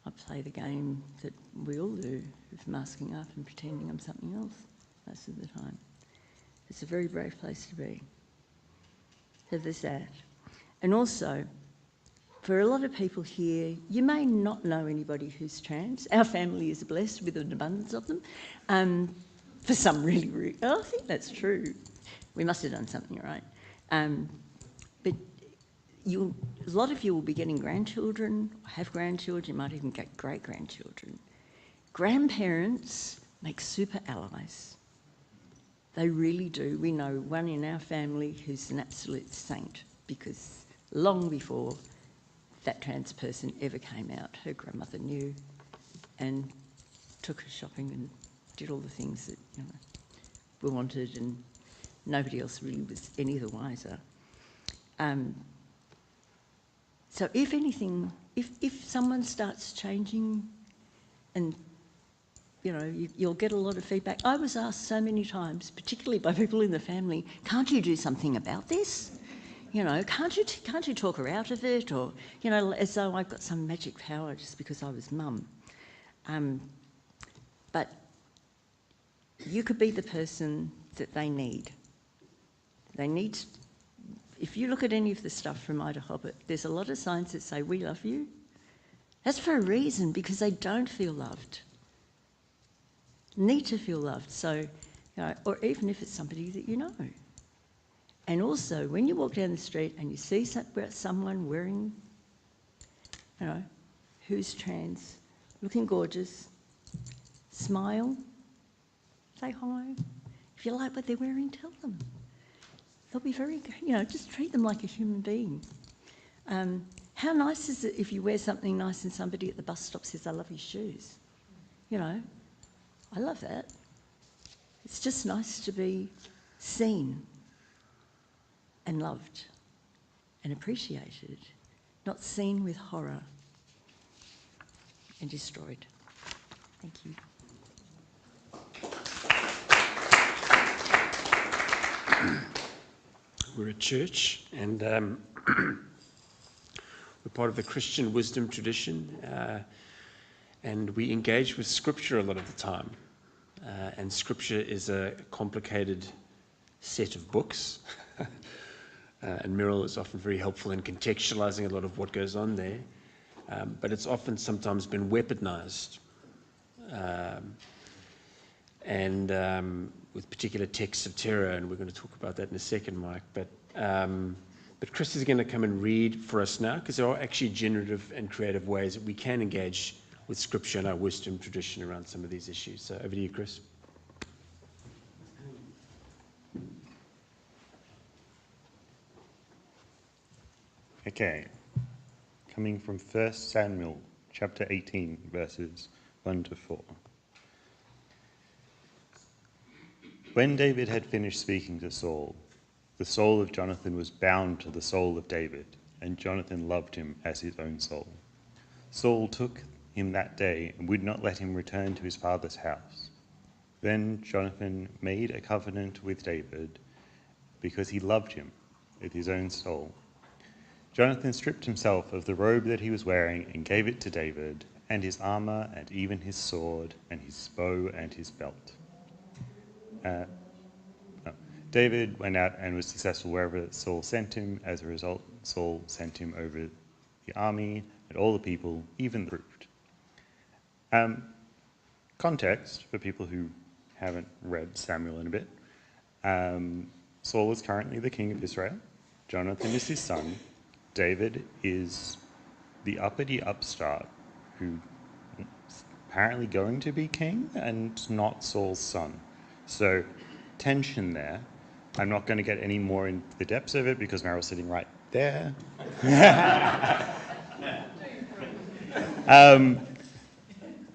I play the game that we all do of masking up and pretending I'm something else most of the time. It's a very brave place to be. So there's that. And also, for a lot of people here, you may not know anybody who's trans. Our family is blessed with an abundance of them. For some really, I think that's true. We must have done something right. But a lot of you will be getting grandchildren, have grandchildren, you might even get great-grandchildren. Grandparents make super allies. They really do. We know one in our family who's an absolute saint because long before that trans person ever came out, her grandmother knew and took her shopping and did all the things that were wanted, and nobody else really was any the wiser. So if anything, if someone starts changing and you'll get a lot of feedback. I was asked so many times, particularly by people in the family, can't you do something about this? Can't you talk her out of it? Or, as though I've got some magic power just because I was mum. But you could be the person that they need. If you look at any of the stuff from Idahobit, there's a lot of signs that say, we love you. That's for a reason, because they don't feel loved. Need to feel loved, so, or even if it's somebody that you know. And also, when you walk down the street and you see someone wearing, who's trans, looking gorgeous, smile, say hi. If you like what they're wearing, tell them. They'll be very, just treat them like a human being. How nice is it if you wear something nice and somebody at the bus stop says, I love your shoes? I love that. It's just nice to be seen and loved and appreciated, not seen with horror and destroyed. Thank you. We're a church, and we're part of the Christian wisdom tradition, and we engage with Scripture a lot of the time. And Scripture is a complicated set of books. and Meryl is often very helpful in contextualizing a lot of what goes on there. But it's often sometimes been weaponized. With particular texts of terror, and we're going to talk about that in a second, Mike. But Chris is going to come and read for us now, because there are actually generative and creative ways that we can engage with Scripture and our wisdom tradition around some of these issues. So over to you, Chris. Okay, coming from 1 Samuel chapter 18, verses 1 to 4. When David had finished speaking to Saul, the soul of Jonathan was bound to the soul of David, and Jonathan loved him as his own soul. Saul took him that day and would not let him return to his father's house. Then Jonathan made a covenant with David because he loved him with his own soul. Jonathan stripped himself of the robe that he was wearing and gave it to David, and his armor, and even his sword, and his bow, and his belt. David went out and was successful wherever Saul sent him. As a result, Saul sent him over the army and all the people, even the proved. Context for people who haven't read Samuel in a bit. Saul is currently the king of Israel. Jonathan is his son. David is the uppity upstart who is apparently going to be king and not Saul's son. So tension there. I'm not going to get any more into the depths of it because Meryl's sitting right there.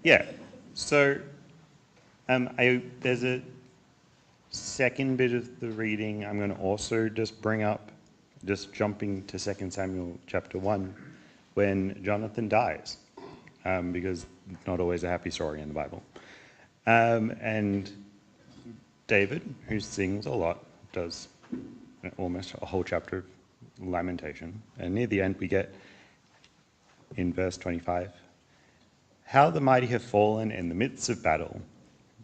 Yeah, so there's a second bit of the reading I'm going to also just bring up, just jumping to 2 Samuel chapter 1, when Jonathan dies, because it's not always a happy story in the Bible. And David, who sings a lot, does almost a whole chapter of lamentation. And near the end we get, in verse 25, "How the mighty have fallen in the midst of battle.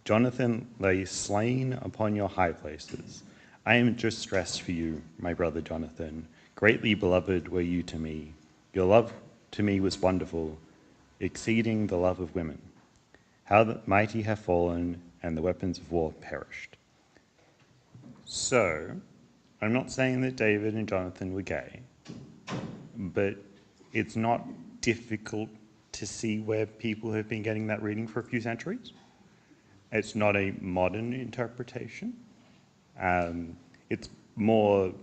Jonathan lay slain upon your high places. I am distressed for you, my brother Jonathan. Greatly beloved were you to me. Your love to me was wonderful, exceeding the love of women. How the mighty have fallen, and the weapons of war perished." So, I'm not saying that David and Jonathan were gay, but it's not difficult to see where people have been getting that reading for a few centuries. It's not a modern interpretation. It's more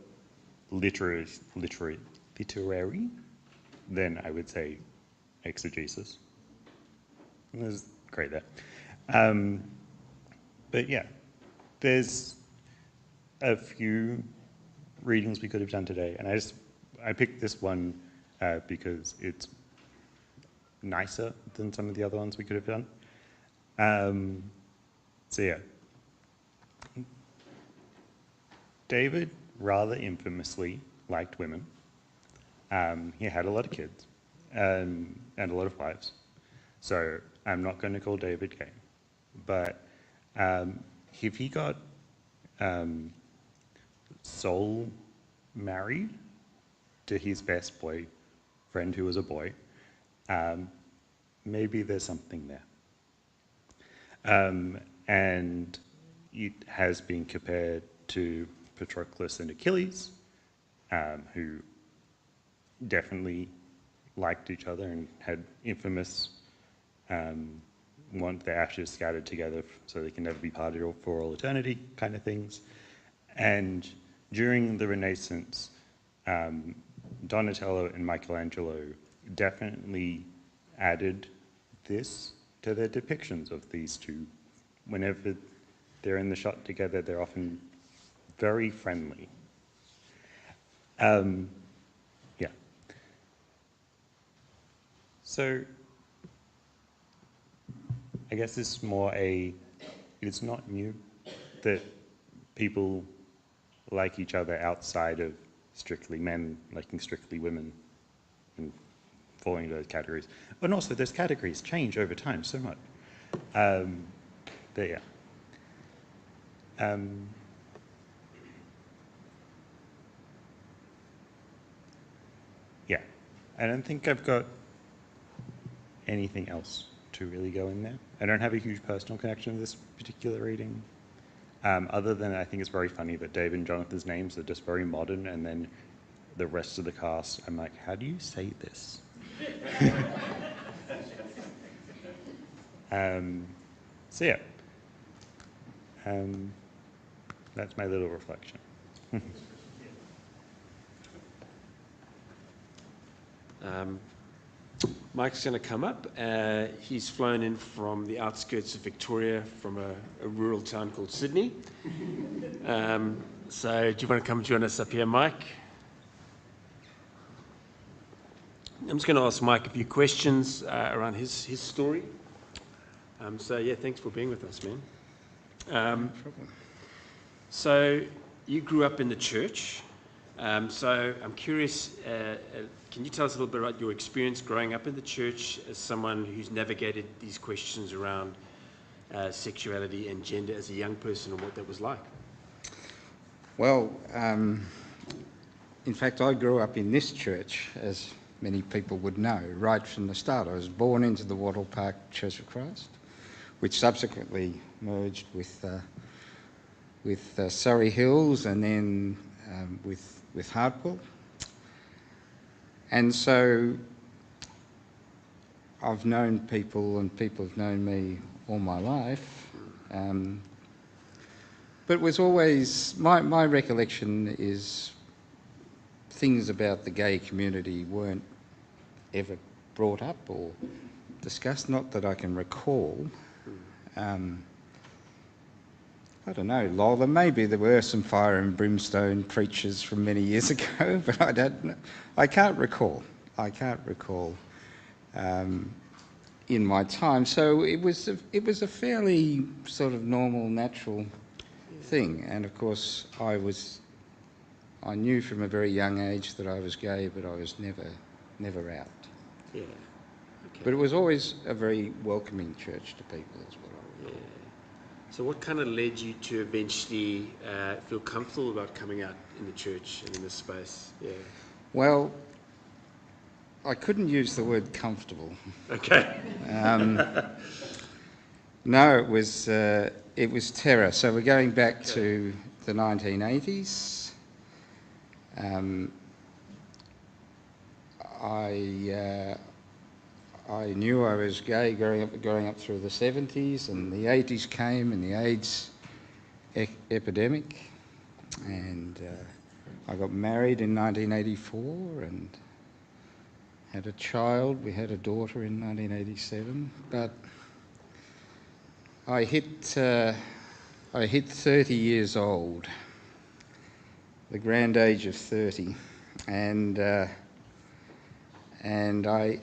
literary than, I would say, exegesis. There's great there. But yeah, there's a few readings we could have done today, and I picked this one because it's nicer than some of the other ones we could have done. So yeah, David rather infamously liked women. He had a lot of kids and a lot of wives. So I'm not going to call David gay, but if he got Saul married to his best boyfriend who was a boy, maybe there's something there. And it has been compared to Patroclus and Achilles, who definitely liked each other and had infamous want their ashes scattered together so they can never be parted for all eternity kind of things. And during the Renaissance, Donatello and Michelangelo definitely added this to their depictions of these two. Whenever they're in the shot together, they're often very friendly. Yeah. So I guess it's more it's not new that people like each other outside of strictly men liking strictly women and falling into those categories. And also those categories change over time so much. But yeah. I don't think I've got anything else to really go in there. I don't have a huge personal connection to this particular reading, other than I think it's very funny that Dave and Jonathan's names are just very modern, and then the rest of the cast, I'm like, how do you say this? So yeah, that's my little reflection. Mike's going to come up. He's flown in from the outskirts of Victoria, from a rural town called Sydney. So do you want to come join us up here, Mike? I'm just going to ask Mike a few questions around his story. So yeah, thanks for being with us, man. No problem. So you grew up in the church. So I'm curious, can you tell us a little bit about your experience growing up in the church as someone who's navigated these questions around sexuality and gender as a young person, and what that was like? Well, in fact, I grew up in this church, as many people would know, right from the start. I was born into the Wattle Park Church of Christ, which subsequently merged with Surrey Hills, and then with Hartwell. And so I've known people, and people have known me all my life. But it was always, my recollection is things about the gay community weren't ever brought up or discussed, not that I can recall. I don't know, Lola, maybe there were some fire and brimstone preachers from many years ago, but I can't recall. In my time. So it was a fairly sort of normal, natural thing. And of course, I knew from a very young age that I was gay, but I was never out. Yeah. Okay. But it was always a very welcoming church to people, is what I recall. Yeah. So what kind of led you to eventually feel comfortable about coming out in the church and in this space? Yeah. Well, I couldn't use the word comfortable. Okay. No, it was terror. So we're going back to the 1980s. I knew I was gay growing up through the 70s, and the 80s came, and the AIDS epidemic, and I got married in 1984 and had a child. We had a daughter in 1987, but I hit 30 years old, the grand age of 30, and I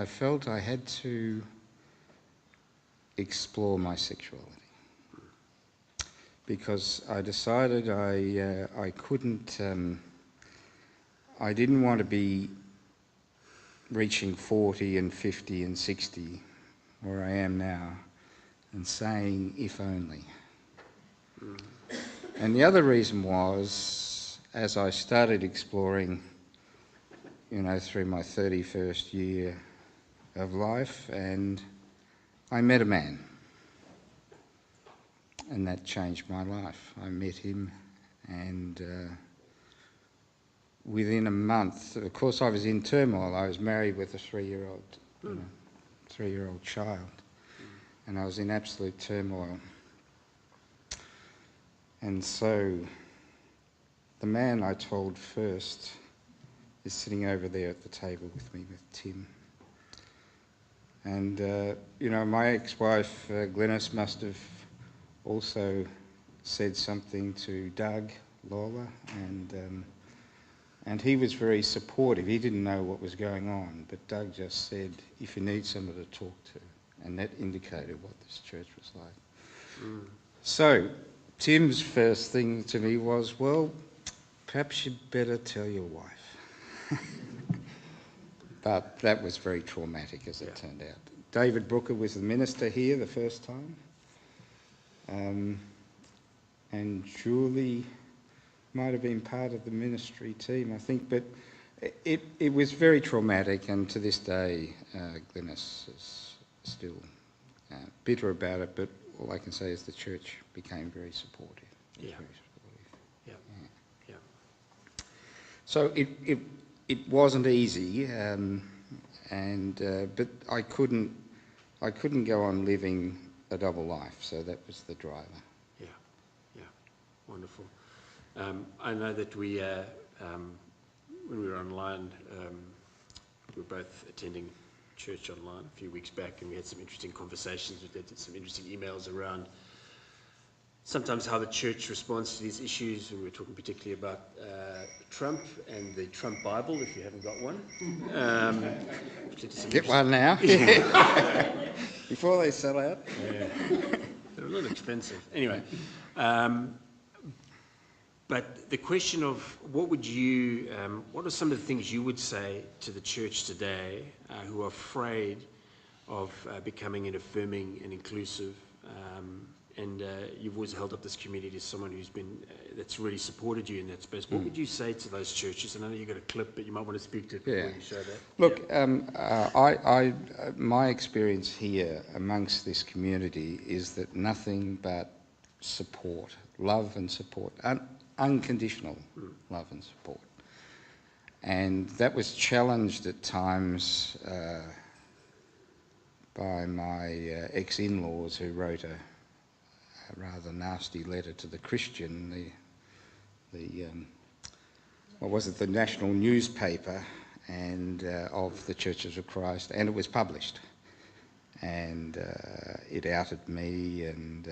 felt I had to explore my sexuality, because I decided I couldn't, I didn't want to be reaching 40 and 50 and 60, where I am now, and saying, if only. And the other reason was, as I started exploring, through my 31st year of life, and I met a man, and that changed my life. I met him, and within a month, of course I was in turmoil. I was married with a three-year-old child, and I was in absolute turmoil. And so the man I told first is sitting over there at the table with me, with Tim. And, my ex-wife, Glenys, must have also said something to Doug Lawler, and he was very supportive. He didn't know what was going on, but Doug just said, if you need someone to talk to, and that indicated what this church was like. So Tim's first thing to me was, well, perhaps you'd better tell your wife. But that was very traumatic, as it turned out. David Brooker was the minister here the first time, and Julie might have been part of the ministry team, I think. But It was very traumatic, and to this day, Glenys is still bitter about it, but all I can say is the church became very supportive. Yeah. Very supportive. Yeah. Yeah. So it wasn't easy, but I couldn't go on living a double life, so that was the driver. Yeah. Yeah. Wonderful. I know that we, when we were online, we were both attending church online a few weeks back, and we had some interesting conversations. We did some interesting emails around sometimes how the church responds to these issues. And we were talking particularly about Trump and the Trump Bible, if you haven't got one. Get one now, before they sell out. Yeah. They're a little expensive. Anyway, but the question of what are some of the things you would say to the church today who are afraid of becoming an affirming and inclusive, and you've always held up this community as someone who's been, that's really supported you in that space. What would you say to those churches? And I know you've got a clip, but you might want to speak to it before you show that. Look, my experience here amongst this community is that nothing but support, love and support, unconditional love and support. And that was challenged at times by my ex-in-laws, who wrote a rather nasty letter to the Christian, the national newspaper, and of the Churches of Christ, and it was published, and it outed me and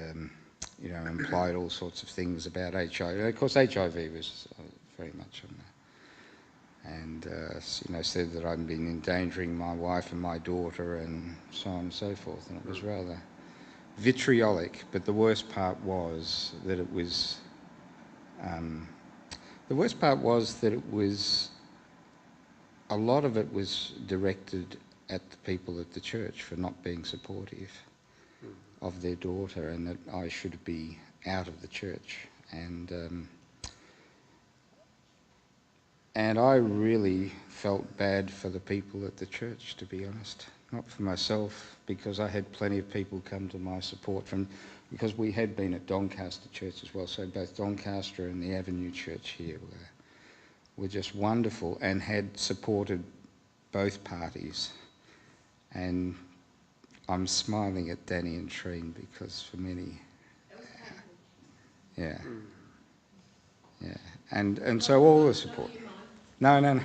implied all sorts of things about HIV. And of course, HIV was very much on that, and said that I'd been endangering my wife and my daughter, and so on and so forth. And it was rather vitriolic. But the worst part was that it was. A lot of it was directed at the people at the church for not being supportive of their daughter, and that I should be out of the church. And I really felt bad for the people at the church, to be honest. Not for myself, because I had plenty of people come to my support because we had been at Doncaster Church as well, so both Doncaster and the Avenue Church here were just wonderful and had supported both parties. And I'm smiling at Danny and Treen, because for many, and so all the support. No.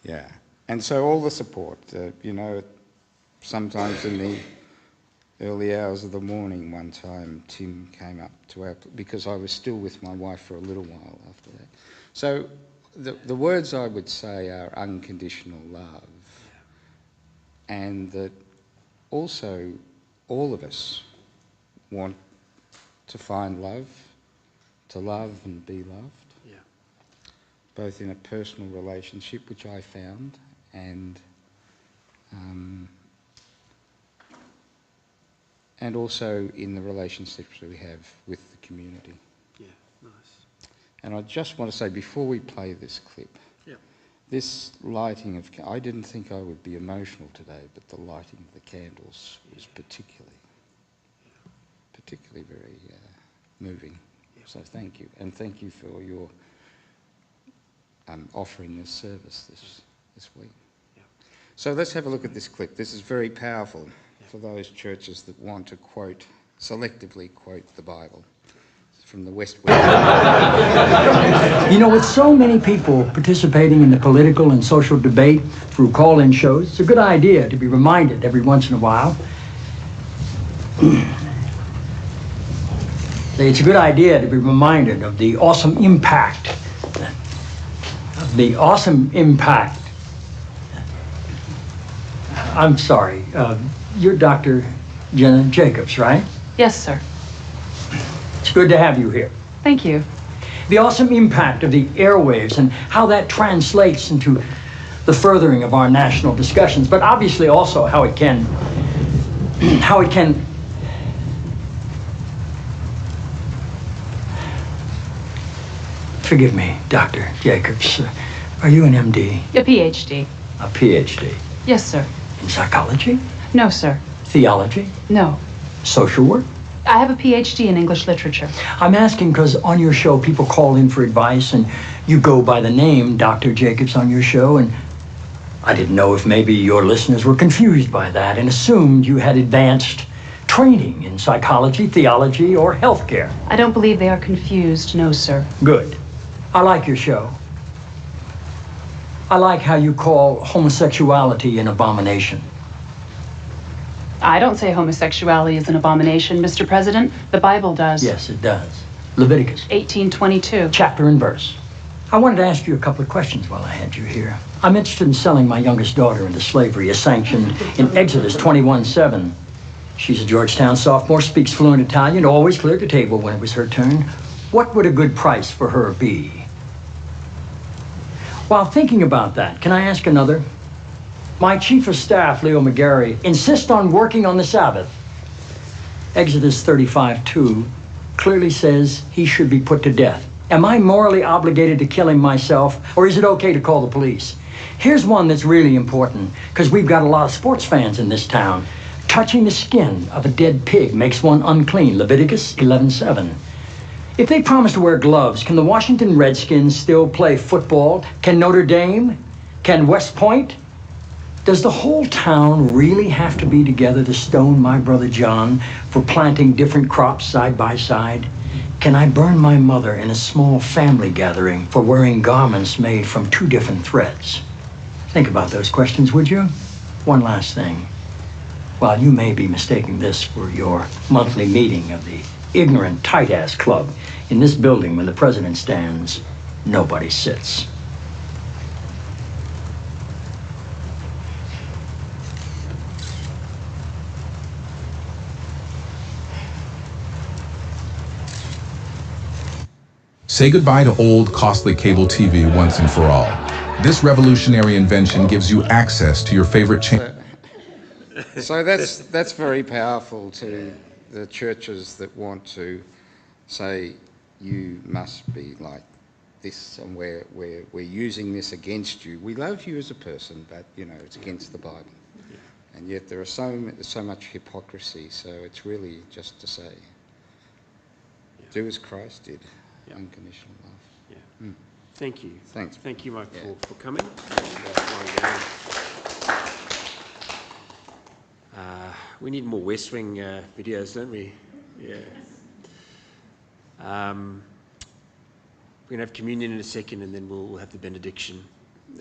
Yeah, and so all the support. Sometimes in the early hours of the morning, one time Tim came up to because I was still with my wife for a little while after that. So the words I would say are unconditional love, and that also all of us want to find love, to love and be loved, both in a personal relationship, which I found, and also in the relationships that we have with the community. Yeah, nice. And I just want to say, before we play this clip, this lighting of... I didn't think I would be emotional today, but the lighting of the candles was particularly very moving. So thank you. And thank you for your offering this service this week. So let's have a look at this clip. This is very powerful for those churches that want to selectively quote the Bible. From the West Wing. With so many people participating in the political and social debate through call-in shows, it's a good idea to be reminded every once in a while. It's a good idea to be reminded of the awesome impact. I'm sorry, you're Dr. Jenna Jacobs, right? Yes, sir. It's good to have you here. Thank you. The awesome impact of the airwaves and how that translates into the furthering of our national discussions, but obviously also how it can forgive me, Dr. Jacobs, Are you an MD? A PhD. A PhD? Yes, sir. In psychology? No, sir. Theology? No. Social work? I have a PhD in English literature. I'm asking because on your show, people call in for advice, and you go by the name Dr. Jacobs on your show, and I didn't know if maybe your listeners were confused by that and assumed you had advanced training in psychology, theology, or healthcare. I don't believe they are confused, no, sir. Good. I like your show. I like how you call homosexuality an abomination. I don't say homosexuality is an abomination, Mr. President. The Bible does. Yes, it does. Leviticus 18:22. chapter and verse. I wanted to ask you a couple of questions while I had you here. I'm interested in selling my youngest daughter into slavery as sanctioned in Exodus 21:7. She's a Georgetown sophomore, speaks fluent Italian, always cleared the table when it was her turn. What would a good price for her be? While thinking about that, can I ask another? My chief of staff, Leo McGarry, insists on working on the Sabbath. Exodus 35:2 clearly says he should be put to death. Am I morally obligated to kill him myself, or is it okay to call the police? Here's one that's really important, because we've got a lot of sports fans in this town. Touching the skin of a dead pig makes one unclean, Leviticus 11:7. If they promise to wear gloves, can the Washington Redskins still play football? Can Notre Dame? Can West Point? Does the whole town really have to be together to stone my brother John for planting different crops side by side? Can I burn my mother in a small family gathering for wearing garments made from two different threads? Think about those questions, would you? One last thing. While you may be mistaking this for your monthly meeting of the ignorant tight-ass club, in this building when the president stands, nobody sits. Say goodbye to old, costly cable TV once and for all. This revolutionary invention gives you access to your favorite channel. So that's very powerful to the churches that want to say you must be like this, and we're using this against you. We love you as a person, but you know it's against the Bible. Yeah. And yet there's so much hypocrisy. So it's really just to say, do as Christ did, unconditional love. Yeah. Thank you. Thanks. Thank you, Mike, Yeah. for coming. We need more West Wing videos, don't we? Yeah. We're going to have communion in a second, and then we'll have the benediction.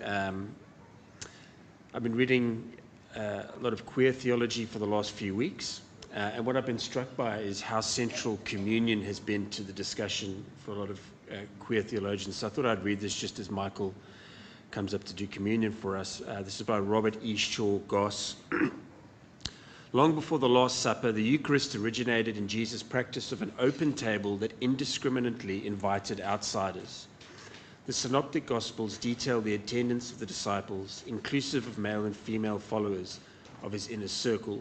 I've been reading a lot of queer theology for the last few weeks, and what I've been struck by is how central communion has been to the discussion for a lot of queer theologians. So I thought I'd read this just as Michael comes up to do communion for us. This is by Robert E. Shaw Goss. Long before the Last Supper, the Eucharist originated in Jesus' practice of an open table that indiscriminately invited outsiders. The Synoptic Gospels detail the attendance of the disciples, inclusive of male and female followers of his inner circle.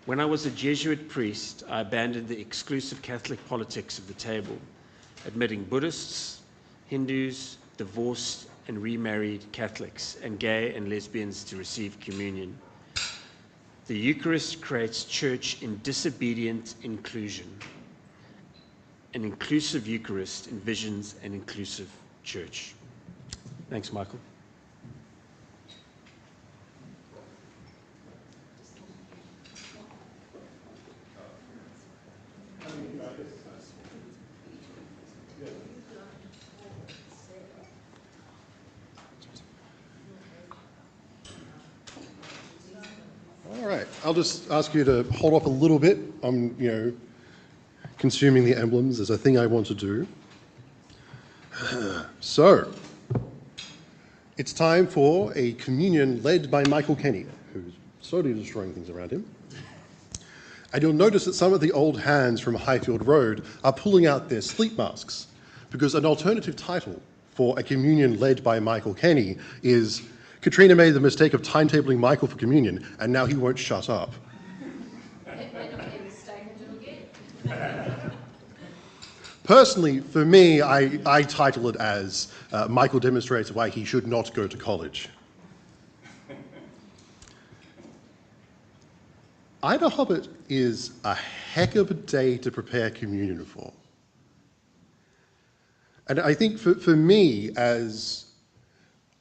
When I was a Jesuit priest, I abandoned the exclusive Catholic politics of the table, admitting Buddhists, Hindus, divorced and remarried Catholics, and gay and lesbians to receive communion. The Eucharist creates church in disobedient inclusion. An inclusive Eucharist envisions an inclusive church. Thanks, Michael. All right, I'll just ask you to hold off a little bit. I'm, consuming the emblems. There's a thing I want to do. So, it's time for a communion led by Michael Kenny, who's slowly destroying things around him. And you'll notice that some of the old hands from Highfield Road are pulling out their sleep masks, because an alternative title for a communion led by Michael Kenny is Katrina made the mistake of timetabling Michael for communion, and now he won't shut up. Personally, for me, I title it as Michael demonstrates why he should not go to college. Idahobit is a heck of a day to prepare communion for. And I think for me, as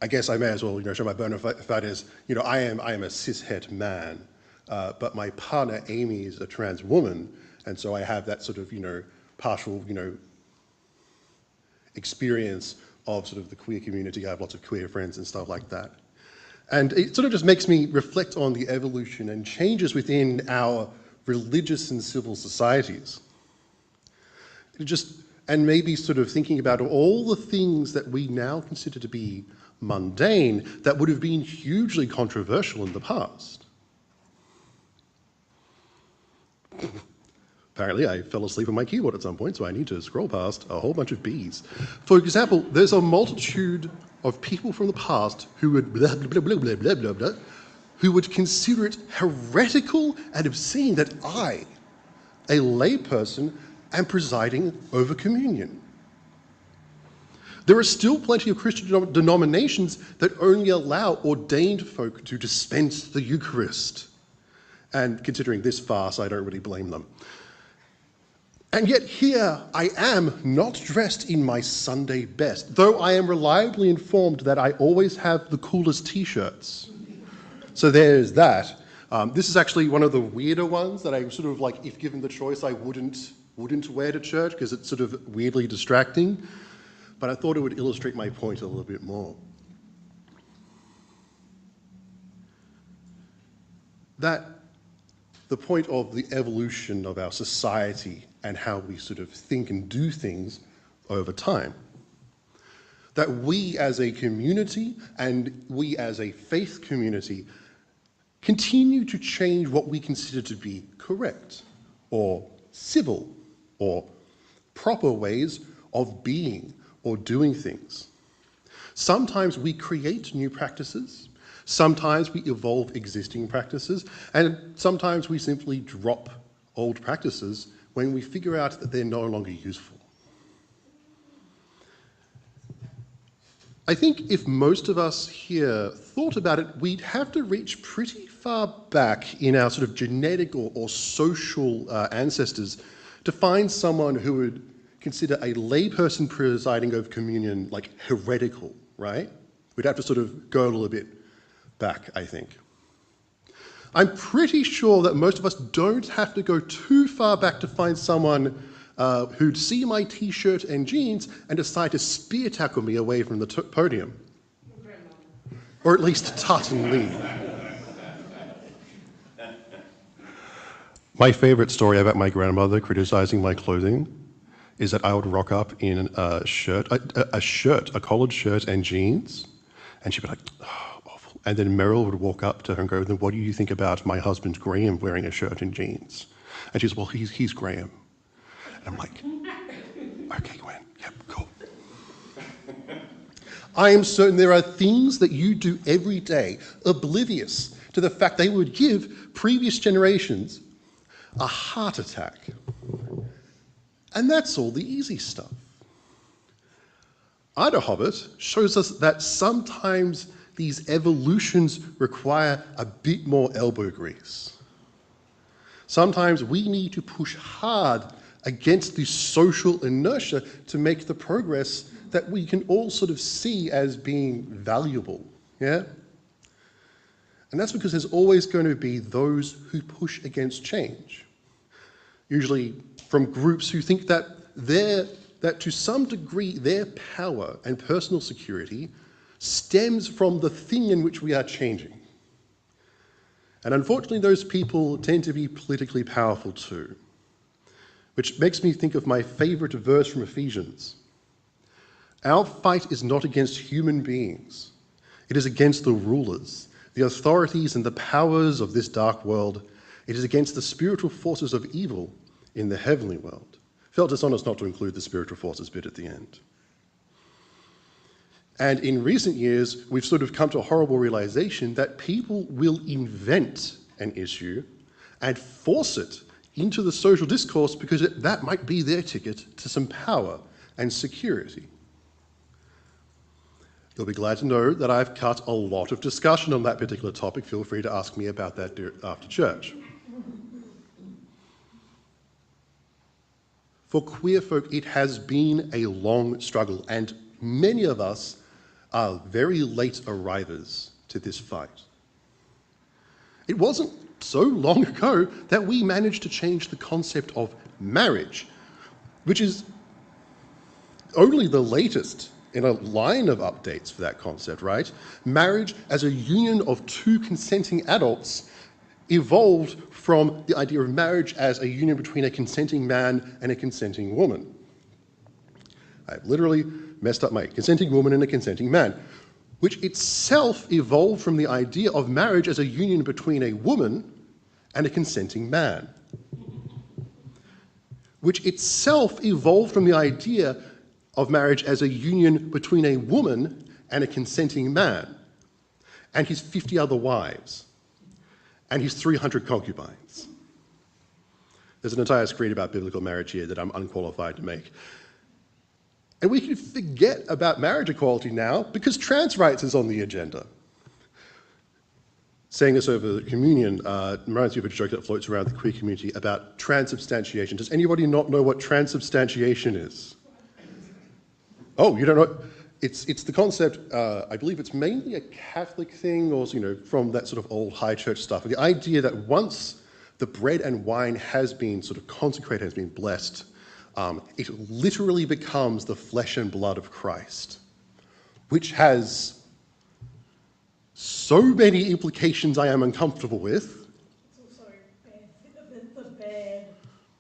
I guess I may as well, show my bona fides. I am a cishet man, but my partner Amy is a trans woman, and so I have that sort of, partial, experience of sort of the queer community. I have lots of queer friends and stuff like that. And it sort of just makes me reflect on the evolution and changes within our religious and civil societies. And maybe sort of thinking about all the things that we now consider to be mundane that would have been hugely controversial in the past. Apparently, I fell asleep on my keyboard at some point, so I need to scroll past a whole bunch of B's. For example, there's a multitude of people from the past who would blah, blah, blah, blah, blah, blah, blah, who would consider it heretical and obscene that I, a layperson, am presiding over communion. There are still plenty of Christian denominations that only allow ordained folk to dispense the Eucharist. And considering this farce, I don't really blame them. And yet here I am, not dressed in my Sunday best, though I am reliably informed that I always have the coolest t-shirts. So there's that. This is actually one of the weirder ones that I sort of like, if given the choice, I wouldn't wear to church because it's sort of weirdly distracting. But I thought it would illustrate my point a little bit more. That the point of the evolution of our society and how we sort of think and do things over time. That we as a community and we as a faith community continue to change what we consider to be correct or civil or proper ways of being or doing things. Sometimes we create new practices, sometimes we evolve existing practices, and sometimes we simply drop old practices when we figure out that they're no longer useful. I think if most of us here thought about it, we'd have to reach pretty far back in our sort of genetic or social ancestors to find someone who would consider a layperson presiding over communion like heretical, right? We'd have to sort of go a little bit back, I think. I'm pretty sure that most of us don't have to go too far back to find someone who'd see my t-shirt and jeans and decide to spear tackle me away from the podium. Or at least tut and leave. My favorite story about my grandmother criticizing my clothing is that I would rock up in a collared shirt and jeans, and she'd be like, oh, awful. And then Meryl would walk up to her and go, then what do you think about my husband Graham wearing a shirt and jeans? And she's, well, he's Graham. And I'm like, okay, Gwen, yep, cool. I am certain there are things that you do every day, oblivious to the fact they would give previous generations a heart attack. And that's all the easy stuff. Idahobit shows us that sometimes these evolutions require a bit more elbow grease. Sometimes we need to push hard against the social inertia to make the progress that we can all sort of see as being valuable, yeah? And that's because there's always going to be those who push against change. Usually from groups who think that to some degree their power and personal security stems from the thing in which we are changing. And unfortunately, those people tend to be politically powerful too, which makes me think of my favorite verse from Ephesians. Our fight is not against human beings. It is against the rulers, the authorities and the powers of this dark world. It is against the spiritual forces of evil in the heavenly world. Felt dishonest not to include the spiritual forces bit at the end. And in recent years, we've sort of come to a horrible realization that people will invent an issue and force it into the social discourse because that might be their ticket to some power and security. You'll be glad to know that I've cut a lot of discussion on that particular topic. Feel free to ask me about that after church. For queer folk, it has been a long struggle, and many of us are very late arrivers to this fight. It wasn't so long ago that we managed to change the concept of marriage, which is only the latest in a line of updates for that concept, right? Marriage as a union of two consenting adults evolved from the idea of marriage as a union between a consenting man and a consenting woman. I've literally messed up my consenting woman and a consenting man, which itself evolved from the idea of marriage as a union between a woman and a consenting man, which itself evolved from the idea of marriage as a union between a woman and a consenting man, and his 50 other wives, and his 300 concubines. There's an entire screen about biblical marriage here that I'm unqualified to make. And we can forget about marriage equality now because trans rights is on the agenda. Saying this over communion reminds me of a joke that floats around the queer community about transubstantiation. Does anybody not know what transubstantiation is? Oh, you don't know? It's the concept, I believe it's mainly a Catholic thing, or from that sort of old high church stuff. The idea that once the bread and wine has been sort of consecrated, has been blessed, it literally becomes the flesh and blood of Christ, which has so many implications I am uncomfortable with. It's also the bad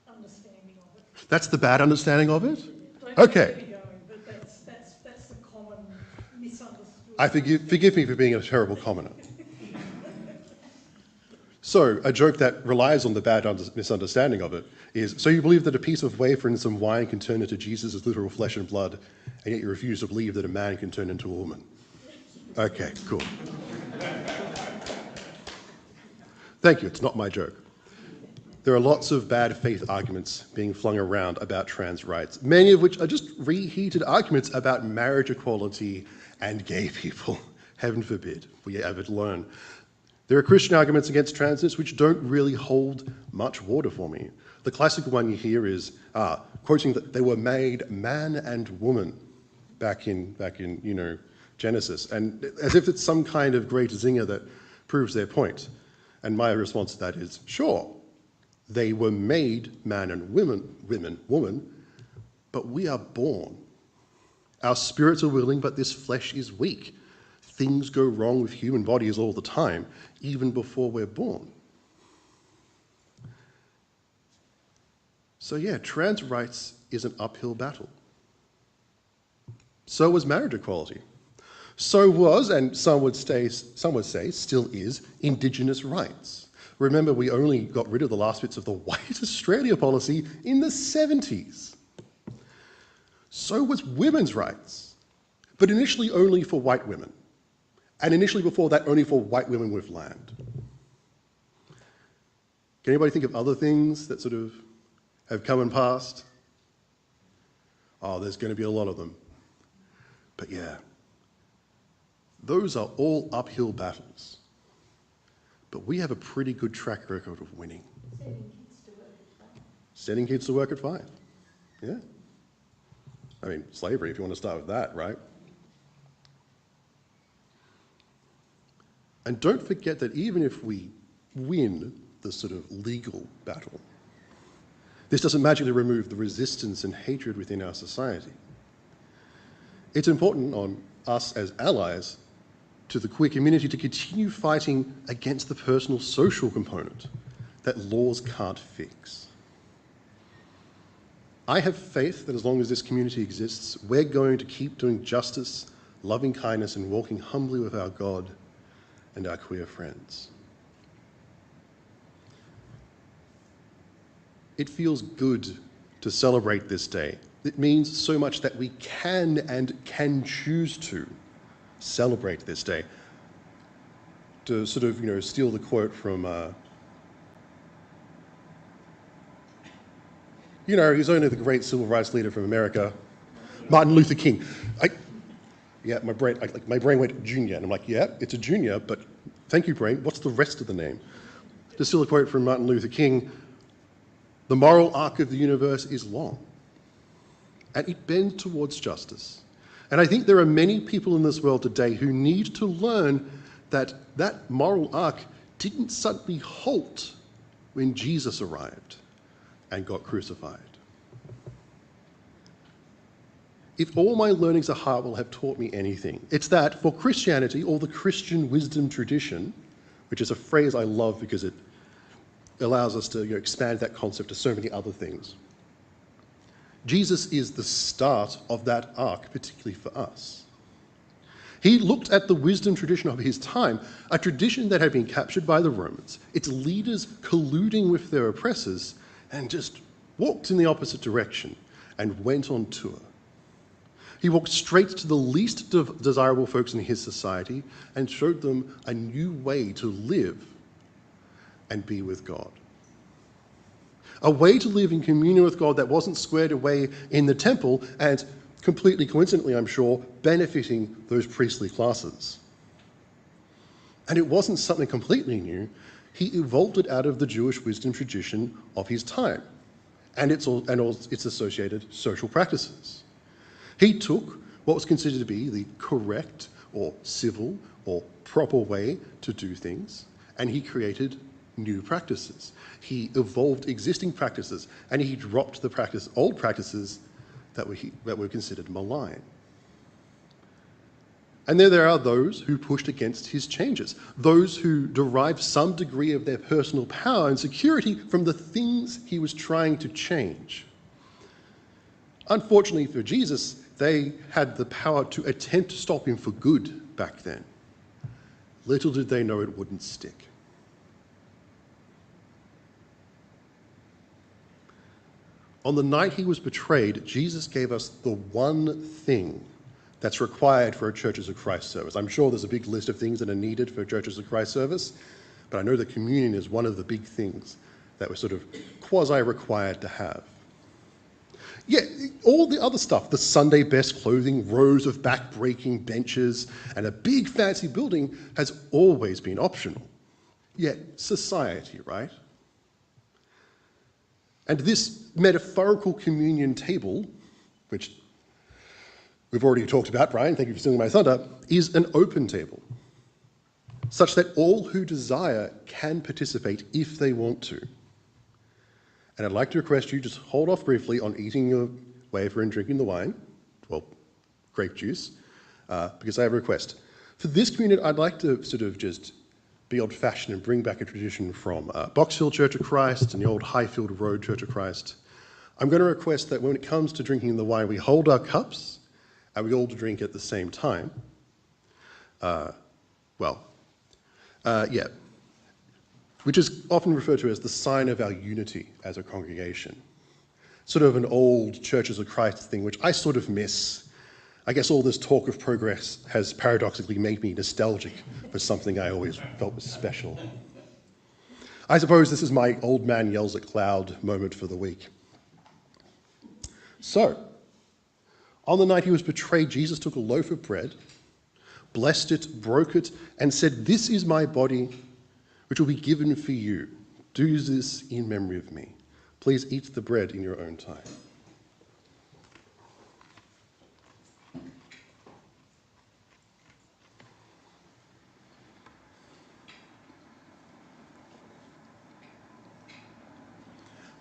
understanding of it. That's the bad understanding of it? Okay. But that's the common misunderstanding. Forgive me for being a terrible commoner. So, a joke that relies on the bad misunderstanding of it is, so you believe that a piece of wafer and some wine can turn into Jesus' literal flesh and blood, and yet you refuse to believe that a man can turn into a woman. Okay, cool. Thank you, it's not my joke. There are lots of bad faith arguments being flung around about trans rights, many of which are just reheated arguments about marriage equality and gay people. Heaven forbid we ever learn. There are Christian arguments against transness which don't really hold much water for me. The classic one you hear is quoting that they were made man and woman back in Genesis, and as if it's some kind of great zinger that proves their point. And my response to that is, sure, they were made man and woman, but we are born. Our spirits are willing, but this flesh is weak. Things go wrong with human bodies all the time, even before we're born. So yeah, trans rights is an uphill battle. So was marriage equality. So was, and some would say, still is, Indigenous rights. Remember, we only got rid of the last bits of the White Australia policy in the 70s. So was women's rights, but initially only for white women. And initially before that, only for white women with land. Can anybody think of other things that sort of have come and passed? Oh, there's going to be a lot of them. But yeah, those are all uphill battles. But we have a pretty good track record of winning. Sending kids to work at 5. Yeah. I mean, slavery, if you want to start with that, right? And don't forget that even if we win the sort of legal battle, this doesn't magically remove the resistance and hatred within our society. It's important on us as allies to the queer community to continue fighting against the personal social component that laws can't fix. I have faith that as long as this community exists, we're going to keep doing justice, loving kindness, and walking humbly with our God and our queer friends. It feels good to celebrate this day. It means so much that we can choose to celebrate this day. To sort of, steal the quote from You know, he's only the great civil rights leader from America, Martin Luther King. My brain went junior, and I'm like, yeah, it's a junior, but thank you, brain. What's the rest of the name? To steal a quote from Martin Luther King, the moral arc of the universe is long, and it bends towards justice. And I think there are many people in this world today who need to learn that that moral arc didn't suddenly halt when Jesus arrived and got crucified. If all my learnings at Hartwell have taught me anything, it's that for Christianity, or the Christian wisdom tradition, which is a phrase I love because it allows us to expand that concept to so many other things, Jesus is the start of that arc, particularly for us. He looked at the wisdom tradition of his time, a tradition that had been captured by the Romans, its leaders colluding with their oppressors, and just walked in the opposite direction and went on tour. He walked straight to the least desirable folks in his society and showed them a new way to live and be with God. A way to live in communion with God that wasn't squared away in the temple and, completely coincidentally, I'm sure, benefiting those priestly classes. And it wasn't something completely new. He evolved it out of the Jewish wisdom tradition of his time and its associated social practices. He took what was considered to be the correct or civil or proper way to do things, and he created new practices. He evolved existing practices, and he dropped the old practices that were considered malign. And there are those who pushed against his changes, those who derived some degree of their personal power and security from the things he was trying to change. Unfortunately for Jesus, they had the power to attempt to stop him for good back then. Little did they know it wouldn't stick. On the night he was betrayed, Jesus gave us the one thing that's required for a Churches of Christ service. I'm sure there's a big list of things that are needed for a Churches of Christ service, but I know that communion is one of the big things that we're sort of quasi-required to have. Yeah, all the other stuff, the Sunday best clothing, rows of back-breaking benches, and a big fancy building has always been optional. Yet society, right? And this metaphorical communion table, which we've already talked about, Brian, thank you for stealing my thunder, is an open table, such that all who desire can participate if they want to. And I'd like to request you just hold off briefly on eating your wafer and drinking the wine, well, grape juice, because I have a request. For this communion, I'd like to sort of just be old-fashioned and bring back a tradition from Box Hill Church of Christ and the old Highfield Road Church of Christ. I'm going to request that when it comes to drinking the wine, we hold our cups and we all drink at the same time. Which is often referred to as the sign of our unity as a congregation. Sort of an old Churches of Christ thing, which I sort of miss. I guess all this talk of progress has paradoxically made me nostalgic for something I always felt was special. I suppose this is my old man yells at cloud moment for the week. So, on the night he was betrayed, Jesus took a loaf of bread, blessed it, broke it, and said, "This is my body, which will be given for you. Do this in memory of me." Please eat the bread in your own time.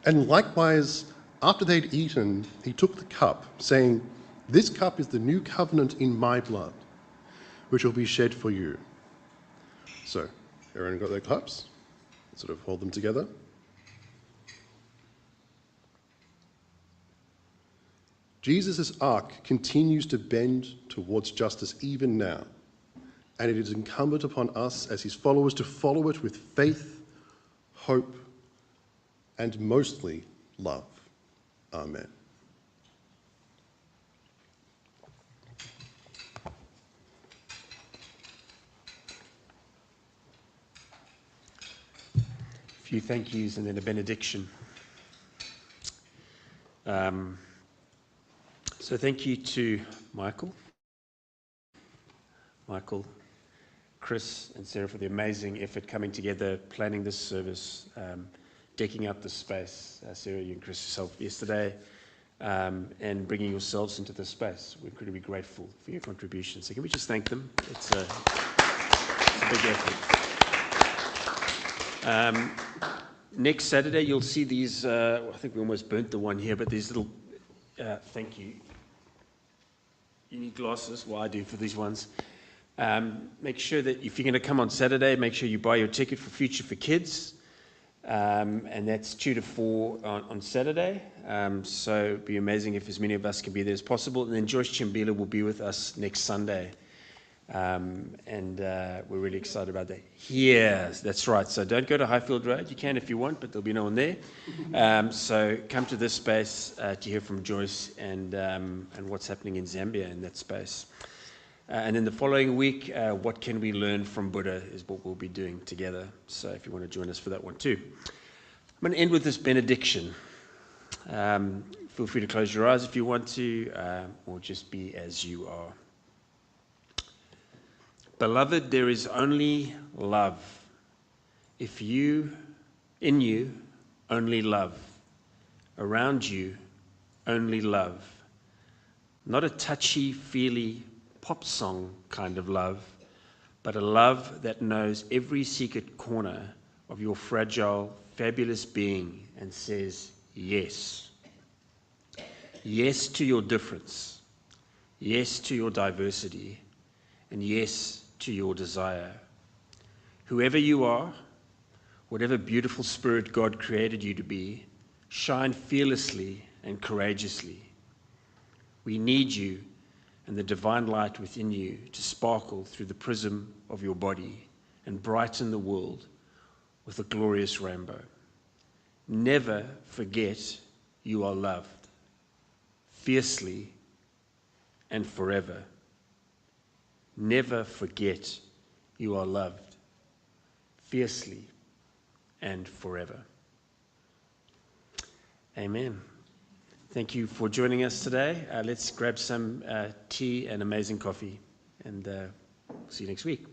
And likewise, after they'd eaten, he took the cup, saying, "This cup is the new covenant in my blood, which will be shed for you." So, everyone got their cups? Sort of hold them together. Jesus' arc continues to bend towards justice even now, and it is incumbent upon us as his followers to follow it with faith, hope, and mostly love. Amen. A few thank yous and then a benediction. So thank you to Michael, Chris and Sarah for the amazing effort coming together, planning this service, decking out the space. Sarah, you and Chris yourself yesterday, and bringing yourselves into this space. We're incredibly grateful for your contributions. So can we just thank them? It's a big effort. Next Saturday, you'll see these, I think we almost burnt the one here, but these little, thank you. You need glasses? Well, I do for these ones. Make sure that if you're going to come on Saturday, make sure you buy your ticket for Future for Kids. And that's 2 to 4 on Saturday. So it'd be amazing if as many of us can be there as possible. And then Joyce Chimbila will be with us next Sunday. And we're really excited about that. Yes, that's right. So don't go to Highfield Road. You can if you want, but there'll be no one there. So come to this space to hear from Joyce and what's happening in Zambia in that space. And then the following week, what can we learn from Buddha is what we'll be doing together. So if you want to join us for that one too. I'm going to end with this benediction. Feel free to close your eyes if you want to, or just be as you are. Beloved, there is only love. If you, in you, only love. Around you, only love. Not a touchy-feely pop song kind of love, but a love that knows every secret corner of your fragile, fabulous being and says yes. Yes to your difference. Yes to your diversity. And yes to your desire. Whoever you are, whatever beautiful spirit God created you to be, shine fearlessly and courageously. We need you and the divine light within you to sparkle through the prism of your body and brighten the world with a glorious rainbow. Never forget you are loved, fiercely and forever. Never forget you are loved, fiercely and forever. Amen. Thank you for joining us today. Let's grab some tea and amazing coffee, and see you next week.